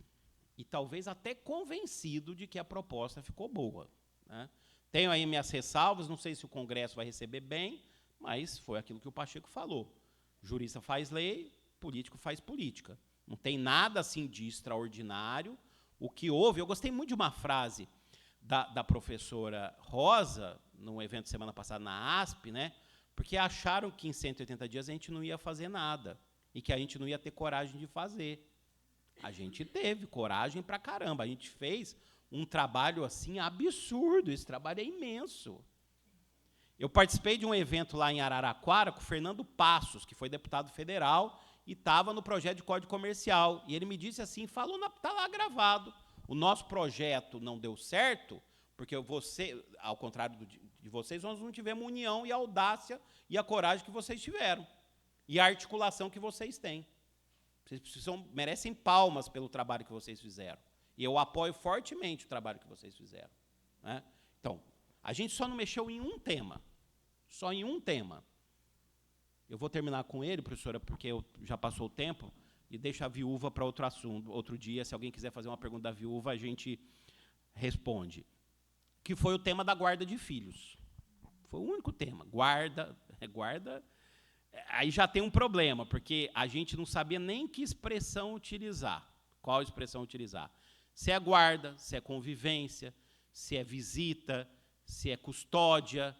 e talvez até convencido de que a proposta ficou boa, né? Tenho aí minhas ressalvas, não sei se o Congresso vai receber bem, mas foi aquilo que o Pacheco falou. Jurista faz lei, político faz política. Não tem nada assim de extraordinário. O que houve, eu gostei muito de uma frase da professora Rosa, num evento semana passada na ASP, né? Porque acharam que em 180 dias a gente não ia fazer nada e que a gente não ia ter coragem de fazer. A gente teve coragem pra caramba. A gente fez um trabalho assim absurdo. Esse trabalho é imenso. Eu participei de um evento lá em Araraquara com o Fernando Passos, que foi deputado federal e estava no projeto de Código Comercial. E ele me disse assim, falou, está lá gravado, o nosso projeto não deu certo, porque você, ao contrário de vocês, nós não tivemos união e a audácia e a coragem que vocês tiveram. E a articulação que vocês têm. Vocês merecem palmas pelo trabalho que vocês fizeram. E eu apoio fortemente o trabalho que vocês fizeram, né? Então, a gente só não mexeu em um tema. Só em um tema. Eu vou terminar com ele, professora, porque já passou o tempo, e deixo a viúva para outro assunto, outro dia. Se alguém quiser fazer uma pergunta da viúva, a gente responde. Que foi o tema da guarda de filhos. Foi o único tema. Guarda. Aí já tem um problema, porque a gente não sabia nem que expressão utilizar. Qual expressão utilizar? Se é guarda, se é convivência, se é visita, se é custódia,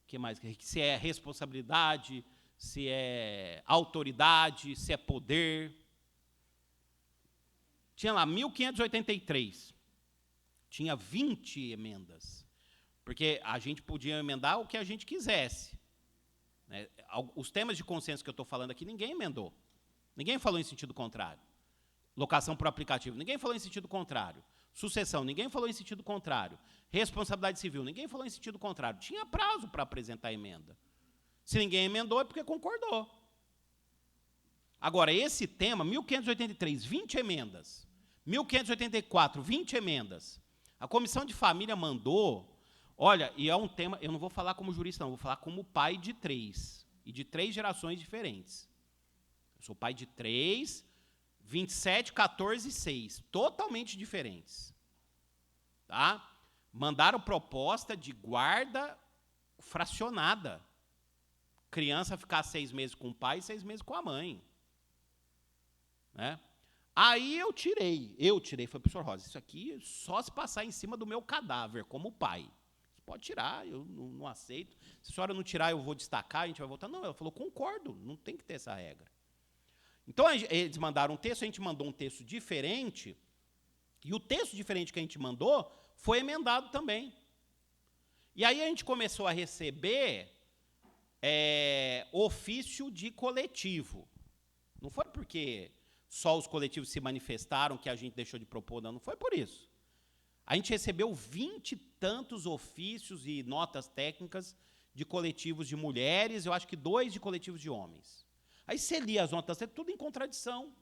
que mais? Se é responsabilidade, se é autoridade, se é poder. Tinha lá 1583. Tinha 20 emendas. Porque a gente podia emendar o que a gente quisesse, né? Os temas de consenso que eu estou falando aqui, ninguém emendou. Ninguém falou em sentido contrário. Locação por aplicativo, ninguém falou em sentido contrário. Sucessão, ninguém falou em sentido contrário. Responsabilidade civil, ninguém falou em sentido contrário. Tinha prazo para apresentar a emenda. Se ninguém emendou, é porque concordou. Agora, esse tema, 1583, 20 emendas. 1584, 20 emendas. A Comissão de Família mandou... Olha, e é um tema... Eu não vou falar como jurista, não. Vou falar como pai de 3. E de 3 gerações diferentes. Eu sou pai de 3, 27, 14 e 6. Totalmente diferentes. Tá? Mandaram proposta de guarda fracionada. Criança ficar 6 meses com o pai e 6 meses com a mãe. Né? Aí eu tirei, falei, professor Rosa, isso aqui só se passar em cima do meu cadáver, como pai. Você pode tirar, eu não aceito. Se a senhora não tirar, eu vou destacar, a gente vai voltar. Não, ela falou, concordo, não tem que ter essa regra. Então, eles mandaram um texto, a gente mandou um texto diferente, e o texto diferente que a gente mandou foi emendado também. E aí a gente começou a receber ofício de coletivo. Não foi porque só os coletivos se manifestaram que a gente deixou de propor, não foi por isso. A gente recebeu 20 e tantos ofícios e notas técnicas de coletivos de mulheres, eu acho que 2 de coletivos de homens. Aí você lia as notas técnicas, tudo em contradição.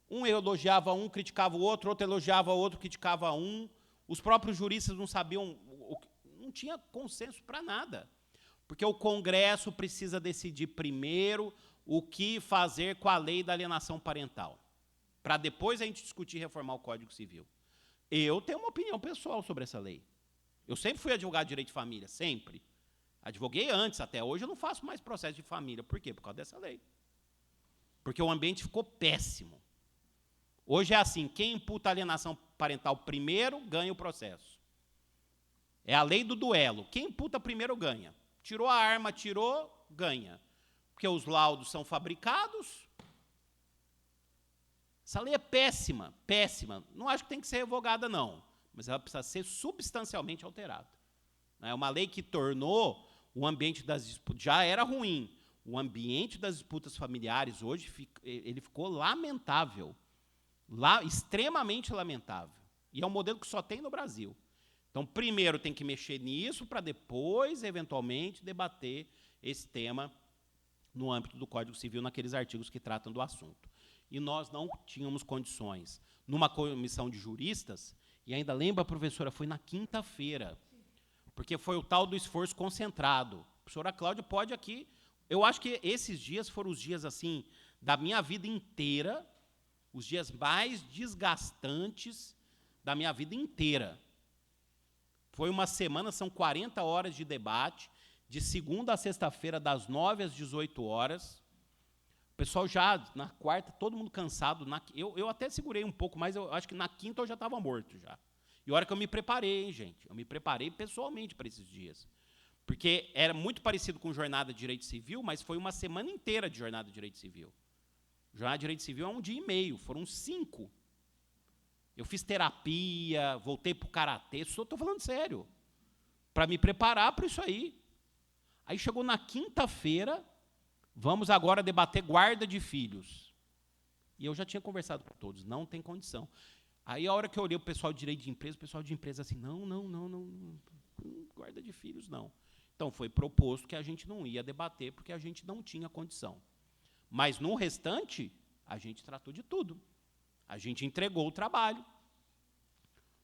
Um elogiava um, criticava o outro elogiava o outro, criticava um. Os próprios juristas não sabiam, não tinha consenso para nada. Porque o Congresso precisa decidir primeiro o que fazer com a lei da alienação parental, para depois a gente discutir reformar o Código Civil. Eu tenho uma opinião pessoal sobre essa lei. Eu sempre fui advogado de direito de família, sempre. Advoguei antes, até hoje eu não faço mais processo de família. Por quê? Por causa dessa lei. Porque o ambiente ficou péssimo. Hoje é assim, quem imputa alienação parental primeiro, ganha o processo. É a lei do duelo. Quem imputa primeiro, ganha. Tirou a arma, ganha. Porque os laudos são fabricados. Essa lei é péssima, péssima. Não acho que tem que ser revogada, não. Mas ela precisa ser substancialmente alterada. É uma lei que tornou o ambiente das disputas... Já era ruim. O ambiente das disputas familiares hoje ele ficou lamentável. Extremamente lamentável. E é um modelo que só tem no Brasil. Então, primeiro tem que mexer nisso para depois, eventualmente, debater esse tema no âmbito do Código Civil, naqueles artigos que tratam do assunto. E nós não tínhamos condições. Numa comissão de juristas, e ainda lembra, professora, foi na quinta-feira, porque foi o tal do esforço concentrado. A professora Cláudia pode aqui... Eu acho que esses dias foram os dias, assim, da minha vida inteira, os dias mais desgastantes da minha vida inteira. Foi uma semana, são 40 horas de debate, de segunda a sexta-feira, das 9 às 18 horas. O pessoal já, na quarta, todo mundo cansado. Eu até segurei um pouco, mas eu acho que na quinta eu já estava morto já. E a hora que eu me preparei, hein, gente? Eu me preparei pessoalmente para esses dias. Porque era muito parecido com Jornada de Direito Civil, mas foi uma semana inteira de Jornada de Direito Civil. Jornada de Direito Civil é 1 dia e meio, foram 5. Eu fiz terapia, voltei para o karatê, estou falando sério, para me preparar para isso aí. Aí chegou na quinta-feira, vamos agora debater guarda de filhos. E eu já tinha conversado com todos, não tem condição. Aí a hora que eu olhei o pessoal de direito de empresa, o pessoal de empresa assim, não, guarda de filhos não. Então foi proposto que a gente não ia debater, porque a gente não tinha condição. Mas no restante, a gente tratou de tudo. A gente entregou o trabalho.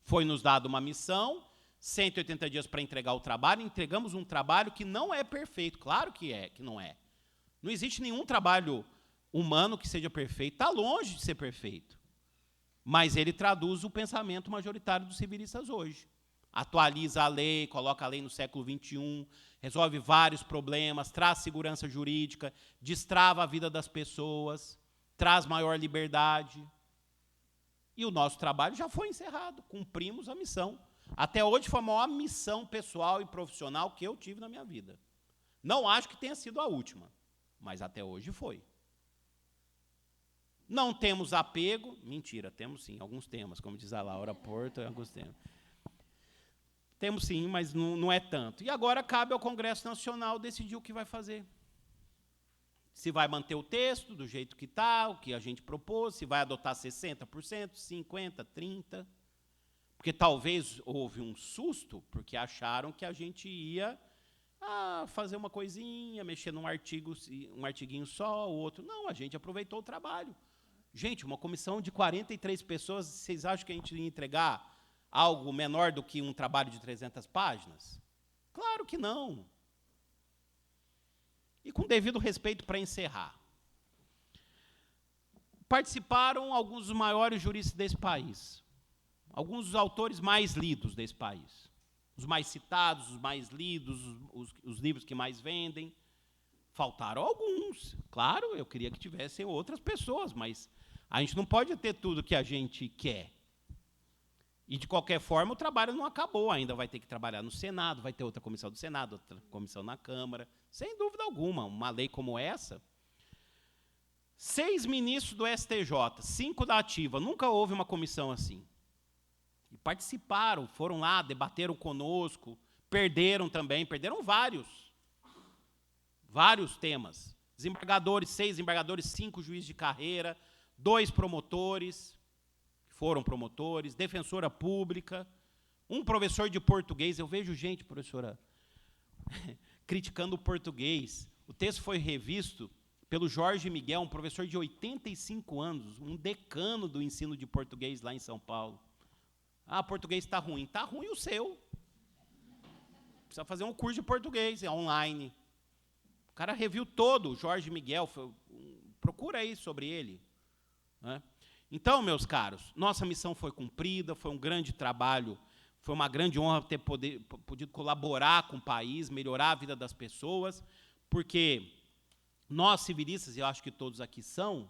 Foi nos dado uma missão, 180 dias para entregar o trabalho, entregamos um trabalho que não é perfeito. Claro que não é. Não existe nenhum trabalho humano que seja perfeito. Está longe de ser perfeito. Mas ele traduz o pensamento majoritário dos civilistas hoje. Atualiza a lei, coloca a lei no século XXI, resolve vários problemas, traz segurança jurídica, destrava a vida das pessoas, traz maior liberdade. E o nosso trabalho já foi encerrado, cumprimos a missão. Até hoje foi a maior missão pessoal e profissional que eu tive na minha vida. Não acho que tenha sido a última, mas até hoje foi. Não temos apego, mentira, temos sim, alguns temas, como diz a Laura Porto, alguns temas. Temos sim, mas não é tanto. E agora cabe ao Congresso Nacional decidir o que vai fazer. Se vai manter o texto do jeito que está, o que a gente propôs, se vai adotar 60%, 50%, 30%. Porque talvez houve um susto, porque acharam que a gente ia fazer uma coisinha, mexer num artigo, um artiguinho só, o outro. Não, a gente aproveitou o trabalho. Gente, uma comissão de 43 pessoas, vocês acham que a gente ia entregar algo menor do que um trabalho de 300 páginas? Claro que não. E com devido respeito, para encerrar. Participaram alguns dos maiores juristas desse país. Alguns dos autores mais lidos desse país. Os mais citados, os mais lidos, os livros que mais vendem. Faltaram alguns. Claro, eu queria que tivessem outras pessoas, mas a gente não pode ter tudo que a gente quer. E, de qualquer forma, o trabalho não acabou. Ainda vai ter que trabalhar no Senado, vai ter outra comissão do Senado, outra comissão na Câmara. Sem dúvida alguma, uma lei como essa. 6 ministros do STJ, 5 da Ativa. Nunca houve uma comissão assim. E participaram, foram lá, debateram conosco, perderam também, perderam vários temas. Desembargadores, 6 desembargadores, 5 juízes de carreira, 2 promotores, que foram promotores, defensora pública, um professor de português. Eu vejo gente, professora, criticando o português. O texto foi revisto pelo Jorge Miguel, um professor de 85 anos, um decano do ensino de português lá em São Paulo. Português está ruim. Está ruim o seu. Precisa fazer um curso de português, é online. O cara reviu todo, o Jorge Miguel, procura aí sobre ele. Né? Então, meus caros, nossa missão foi cumprida, foi um grande trabalho, foi uma grande honra ter podido colaborar com o país, melhorar a vida das pessoas, porque nós, civilistas, e eu acho que todos aqui são,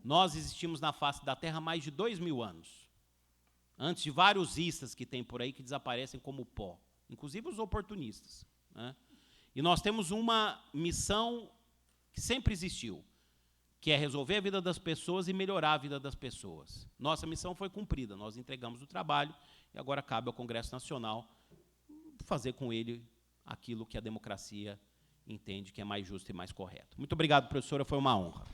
nós existimos na face da Terra há mais de 2000 anos. Antes de vários istas que tem por aí que desaparecem como pó, inclusive os oportunistas. Né? E nós temos uma missão que sempre existiu, que é resolver a vida das pessoas e melhorar a vida das pessoas. Nossa missão foi cumprida, nós entregamos o trabalho e agora cabe ao Congresso Nacional fazer com ele aquilo que a democracia entende que é mais justo e mais correto. Muito obrigado, professora, foi uma honra.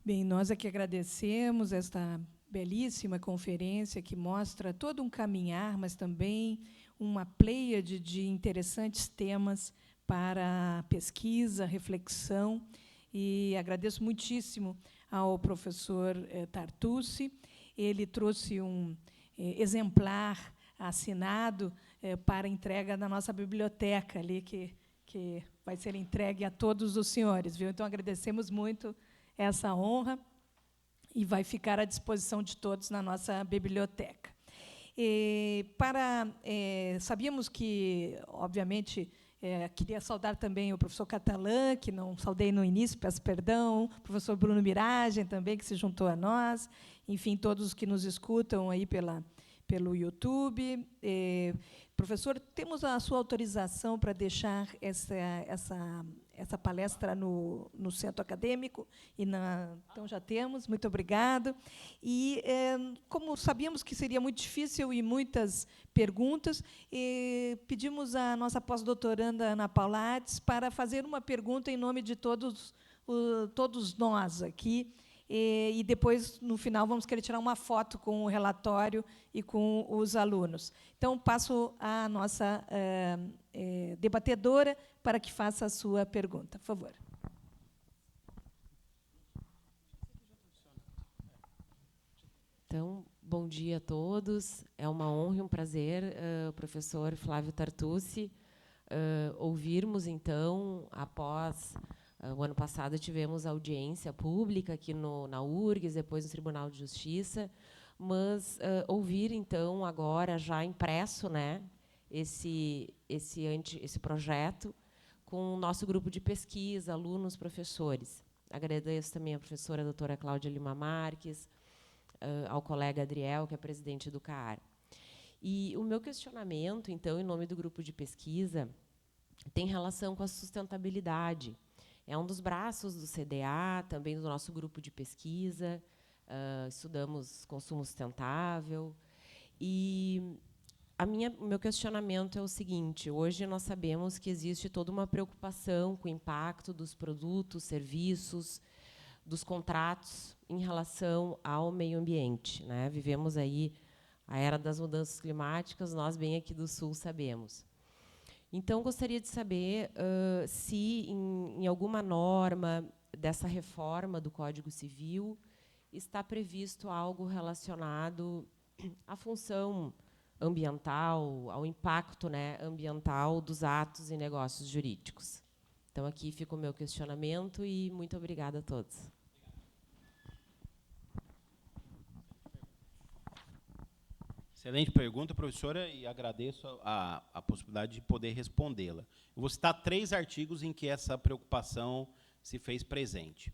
Bem, nós aqui agradecemos esta belíssima conferência que mostra todo um caminhar, mas também uma pleiade de interessantes temas para pesquisa, reflexão, e agradeço muitíssimo ao professor Tartucci. Ele trouxe um exemplar assinado para entrega na nossa biblioteca, ali, que vai ser entregue a todos os senhores. Viu? Então, agradecemos muito essa honra e vai ficar à disposição de todos na nossa biblioteca. Sabíamos que, obviamente, queria saudar também o professor Catalã, que não saudei no início, peço perdão, o professor Bruno Miragem também, que se juntou a nós, enfim, todos que nos escutam aí pelo YouTube. Professor, temos a sua autorização para deixar essa palestra no centro acadêmico? Então, já temos, muito obrigado. E, como sabíamos que seria muito difícil e muitas perguntas, pedimos à nossa pós-doutoranda Ana Paulates para fazer uma pergunta em nome de todos nós aqui, e depois, no final, vamos querer tirar uma foto com o relatório e com os alunos. Então, passo à nossa debatedora para que faça a sua pergunta. Por favor. Então, bom dia a todos. É uma honra e um prazer, professor Flávio Tartucci, ouvirmos, então, após... O ano passado tivemos audiência pública aqui na URGS, depois no Tribunal de Justiça, mas ouvir, então, agora, já impresso, né, esse projeto, com o nosso grupo de pesquisa, alunos, professores. Agradeço também à professora doutora Cláudia Lima Marques, ao colega Adriel, que é presidente do CAAR. E o meu questionamento, então, em nome do grupo de pesquisa, tem relação com a sustentabilidade. É um dos braços do CDA, também do nosso grupo de pesquisa. estudamos consumo sustentável. E o meu questionamento é o seguinte: hoje nós sabemos que existe toda uma preocupação com o impacto dos produtos, serviços, dos contratos em relação ao meio ambiente, né? Vivemos aí a era das mudanças climáticas, nós bem aqui do Sul sabemos. Então, gostaria de saber se, em alguma norma dessa reforma do Código Civil, está previsto algo relacionado à função ambiental, ao impacto, né, ambiental dos atos e negócios jurídicos. Então, aqui fica o meu questionamento e muito obrigada a todos. Excelente pergunta, professora, e agradeço a possibilidade de poder respondê-la. Eu vou citar 3 artigos em que essa preocupação se fez presente.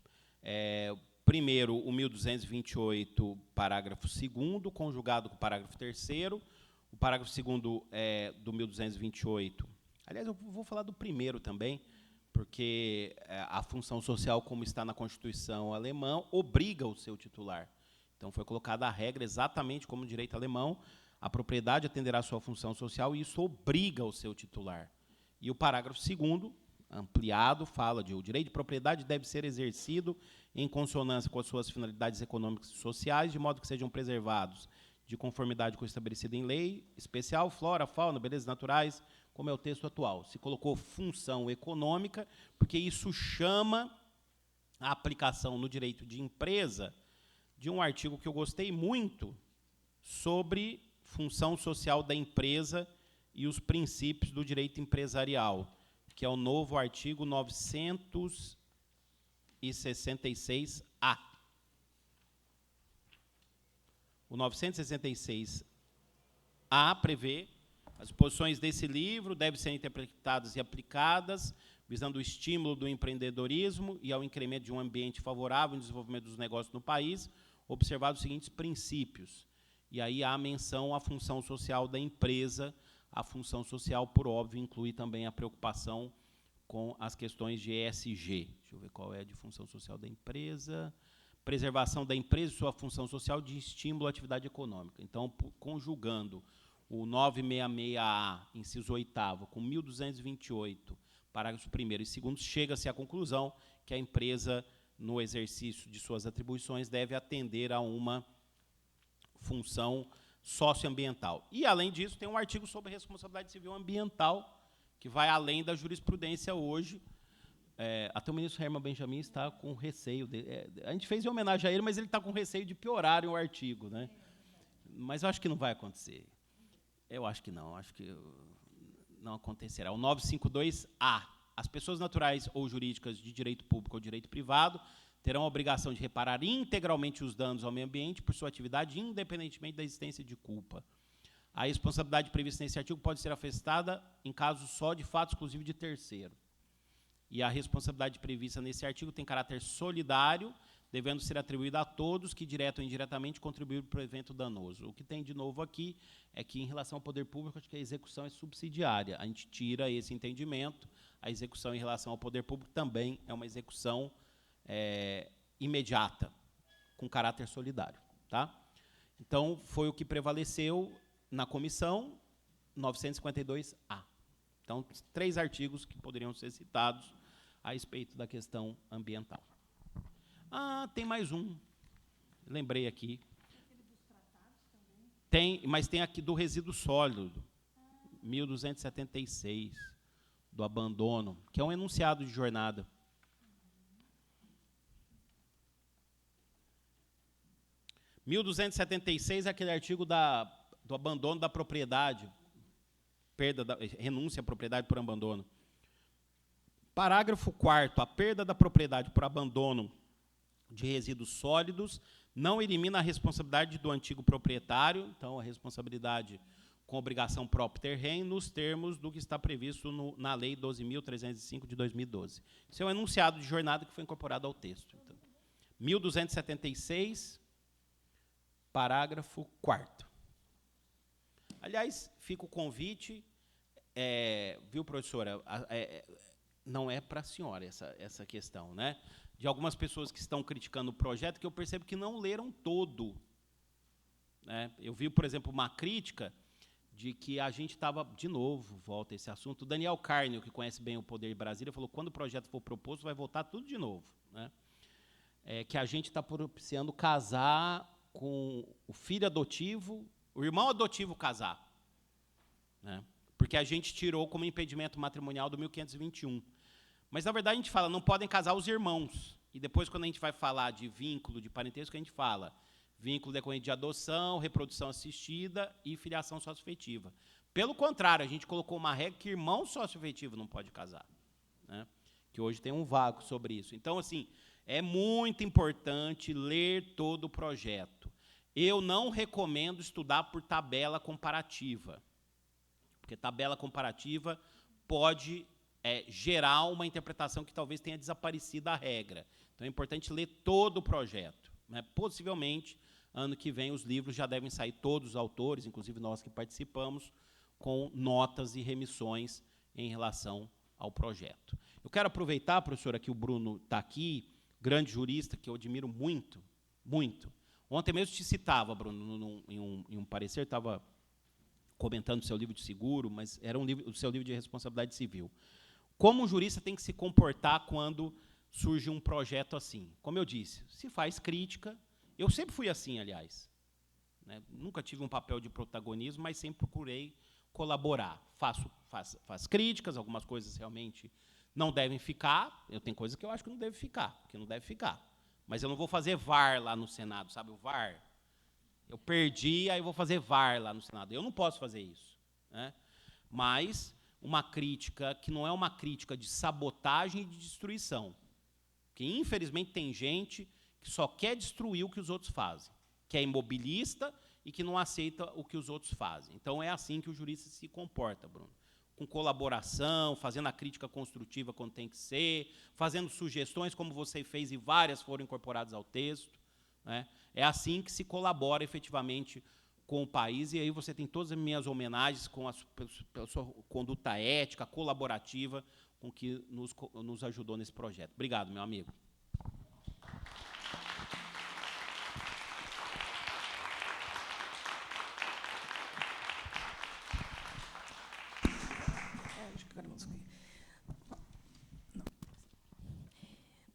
Primeiro, o 1228, parágrafo 2º, conjugado com o parágrafo 3º. O parágrafo 2º do 1228. Aliás, eu vou falar do primeiro também, porque a função social, como está na Constituição alemã, obriga o seu titular. Então, foi colocada a regra exatamente como no direito alemão: a propriedade atenderá à sua função social, e isso obriga o seu titular. E o parágrafo 2º, ampliado, fala de: o direito de propriedade deve ser exercido em consonância com as suas finalidades econômicas e sociais, de modo que sejam preservados, de conformidade com o estabelecido em lei especial, flora, fauna, belezas naturais, como é o texto atual. Se colocou função econômica, porque isso chama a aplicação no direito de empresa de um artigo que eu gostei muito sobre função social da empresa e os princípios do direito empresarial, que é o novo artigo 966-A. O 966-A prevê: as disposições desse livro devem ser interpretadas e aplicadas visando o estímulo do empreendedorismo e ao incremento de um ambiente favorável ao desenvolvimento dos negócios no país, observados os seguintes princípios. E aí há menção à função social da empresa. A função social, por óbvio, inclui também a preocupação com as questões de ESG. Deixa eu ver qual é a de função social da empresa. Preservação da empresa e sua função social de estímulo à atividade econômica. Então, conjugando o 966-A, inciso 8º, com 1228, parágrafos 1º e 2º, chega-se à conclusão que a empresa, no exercício de suas atribuições, deve atender a uma função socioambiental. E, além disso, tem um artigo sobre responsabilidade civil ambiental, que vai além da jurisprudência hoje. Até o ministro Herman Benjamin está com receio. A gente fez em homenagem a ele, mas ele está com receio de piorarem o artigo, né? Mas eu acho que não vai acontecer. Eu acho que não, acho que não acontecerá. O 952-A. As pessoas naturais ou jurídicas de direito público ou direito privado terão a obrigação de reparar integralmente os danos ao meio ambiente por sua atividade, independentemente da existência de culpa. A responsabilidade prevista nesse artigo pode ser afastada em caso só de fato exclusivo de terceiro. E a responsabilidade prevista nesse artigo tem caráter solidário, devendo ser atribuída a todos que, direto ou indiretamente, contribuíram para o evento danoso. O que tem de novo aqui é que, em relação ao poder público, acho que a execução é subsidiária. A gente tira esse entendimento. A execução em relação ao poder público também é uma execução imediata, com caráter solidário. Tá? Então, foi o que prevaleceu na comissão, 952-A. Então, 3 artigos que poderiam ser citados a respeito da questão ambiental. Tem mais um. Lembrei aqui. Tem, mas tem aqui do resíduo sólido, 1276, do abandono, que é um enunciado de jornada. – 1276 é aquele artigo do abandono da propriedade, renúncia à propriedade por abandono. Parágrafo 4º, a perda da propriedade por abandono de resíduos sólidos não elimina a responsabilidade do antigo proprietário, então a responsabilidade com obrigação própria terreno, nos termos do que está previsto na Lei 12.305 de 2012. Isso é um enunciado de jornada que foi incorporado ao texto. Então, 1276, parágrafo 4º. Aliás, fica o convite, viu, professora, não é para a senhora essa questão, né? de algumas pessoas que estão criticando o projeto que eu percebo que não leram todo. Né? Eu vi, por exemplo, uma crítica de que a gente estava, de novo, volta esse assunto, o Daniel Carney, que conhece bem o Poder de Brasília, falou que quando o projeto for proposto, vai voltar tudo de novo. Né? Que a gente está propiciando casar com o filho adotivo, o irmão adotivo casar. Né? Porque a gente tirou como impedimento matrimonial do 1521. Mas, na verdade, a gente fala, não podem casar os irmãos. E depois, quando a gente vai falar de vínculo, de parentesco, a gente fala vínculo decorrente de adoção, reprodução assistida e filiação socioafetiva. Pelo contrário, a gente colocou uma regra que irmão socioafetivo não pode casar. Né? Que hoje tem um vácuo sobre isso. Então, assim, é muito importante ler todo o projeto. Eu não recomendo estudar por tabela comparativa, porque tabela comparativa pode gerar uma interpretação que talvez tenha desaparecido a regra. Então, é importante ler todo o projeto. Né? Possivelmente, ano que vem, os livros já devem sair, todos os autores, inclusive nós que participamos, com notas e remissões em relação ao projeto. Eu quero aproveitar, professora, que o Bruno está aqui, grande jurista, que eu admiro muito, muito. Ontem mesmo te citava, Bruno, em um parecer, estava comentando o seu livro de seguro, mas era o seu livro de responsabilidade civil. Como um jurista tem que se comportar quando surge um projeto assim? Como eu disse, se faz crítica. Eu sempre fui assim, aliás. Né? Nunca tive um papel de protagonismo, mas sempre procurei colaborar. Faço críticas, algumas coisas realmente não devem ficar. Eu tenho coisas que eu acho que não deve ficar, que não deve ficar. Mas eu não vou fazer VAR lá no Senado, sabe o VAR? Eu perdi, aí eu vou fazer VAR lá no Senado. Eu não posso fazer isso. Né? Mas uma crítica que não é uma crítica de sabotagem e de destruição. Porque, infelizmente, tem gente que só quer destruir o que os outros fazem, que é imobilista e que não aceita o que os outros fazem. Então, é assim que o jurista se comporta, Bruno. Com colaboração, fazendo a crítica construtiva quando tem que ser, fazendo sugestões, como você fez, e várias foram incorporadas ao texto. Né? É assim que se colabora efetivamente com o país, e aí você tem todas as minhas homenagens pela sua conduta ética, colaborativa, com que nos ajudou nesse projeto. Obrigado, meu amigo.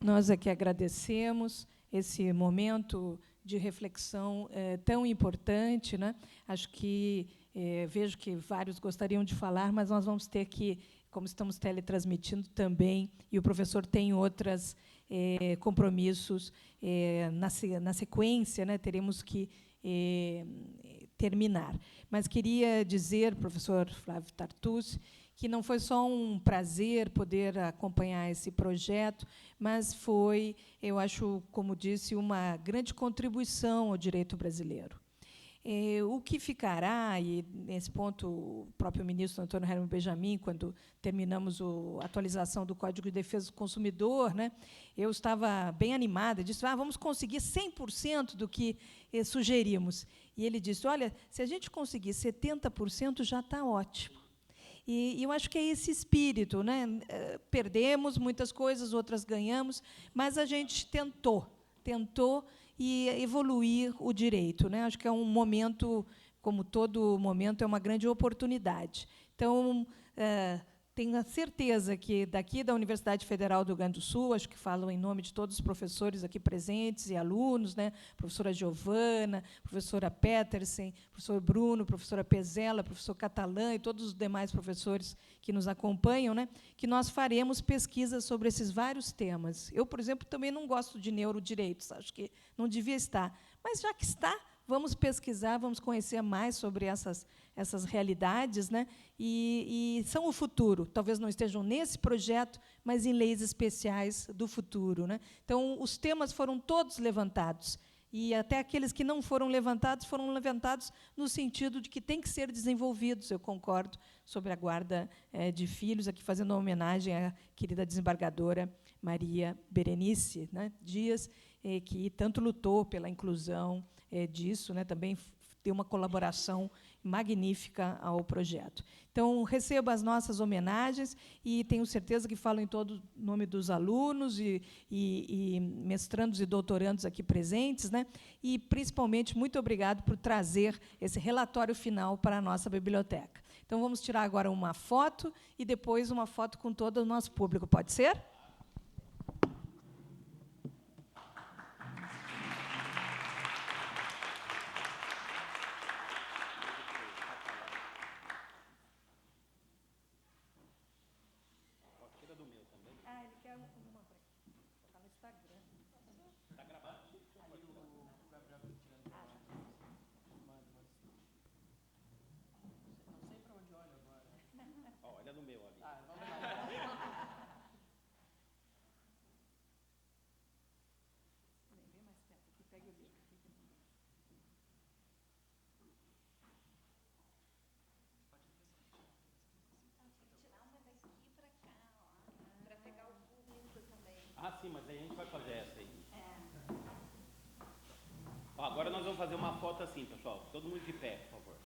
Nós aqui agradecemos esse momento de reflexão tão importante. Né? Acho que, vejo que vários gostariam de falar, mas nós vamos ter que, como estamos teletransmitindo também, e o professor tem outros compromissos na sequência, né? Teremos que terminar. Mas queria dizer, professor Flávio Tartucci, que não foi só um prazer poder acompanhar esse projeto, mas foi, eu acho, como disse, uma grande contribuição ao direito brasileiro. O que ficará, e nesse ponto o próprio ministro Antônio Herman Benjamin, quando terminamos a atualização do Código de Defesa do Consumidor, né, eu estava bem animada, disse, vamos conseguir 100% do que sugerimos. E ele disse, olha, se a gente conseguir 70%, já está ótimo. E eu acho que é esse espírito. Né? Perdemos muitas coisas, outras ganhamos, mas a gente tentou e evoluir o direito. Né? Acho que é um momento, como todo momento, é uma grande oportunidade. Então, tenho a certeza que, daqui da Universidade Federal do Rio Grande do Sul, acho que falo em nome de todos os professores aqui presentes e alunos, né? Professora Giovana, professora Petersen, professor Bruno, professora Pezella, professor Catalã e todos os demais professores que nos acompanham, né? Que nós faremos pesquisas sobre esses vários temas. Eu, por exemplo, também não gosto de neurodireitos, acho que não devia estar, mas já que está, vamos pesquisar, vamos conhecer mais sobre essas realidades, né? E são o futuro. Talvez não estejam nesse projeto, mas em leis especiais do futuro. Né? Então, os temas foram todos levantados. E até aqueles que não foram levantados no sentido de que têm que ser desenvolvidos. Eu concordo sobre a guarda de filhos, aqui fazendo uma homenagem à querida desembargadora Maria Berenice, né, Dias, que tanto lutou pela inclusão disso, né, também deu uma colaboração magnífica ao projeto. Então, receba as nossas homenagens e tenho certeza que falo em todo o nome dos alunos e mestrandos e doutorandos aqui presentes, né? E, principalmente, muito obrigado por trazer esse relatório final para a nossa biblioteca. Então, vamos tirar agora uma foto e depois uma foto com todo o nosso público. Pode ser? Ah, ele quer uma para no Instagram. Está gravado? Não sei para onde olha agora. Olha no meu ali. Vamos lá. Vem mais perto aqui, pega o livro. Ah, sim, mas aí a gente vai fazer essa aí. Ó, agora nós vamos fazer uma foto assim, pessoal. Todo mundo de pé, por favor.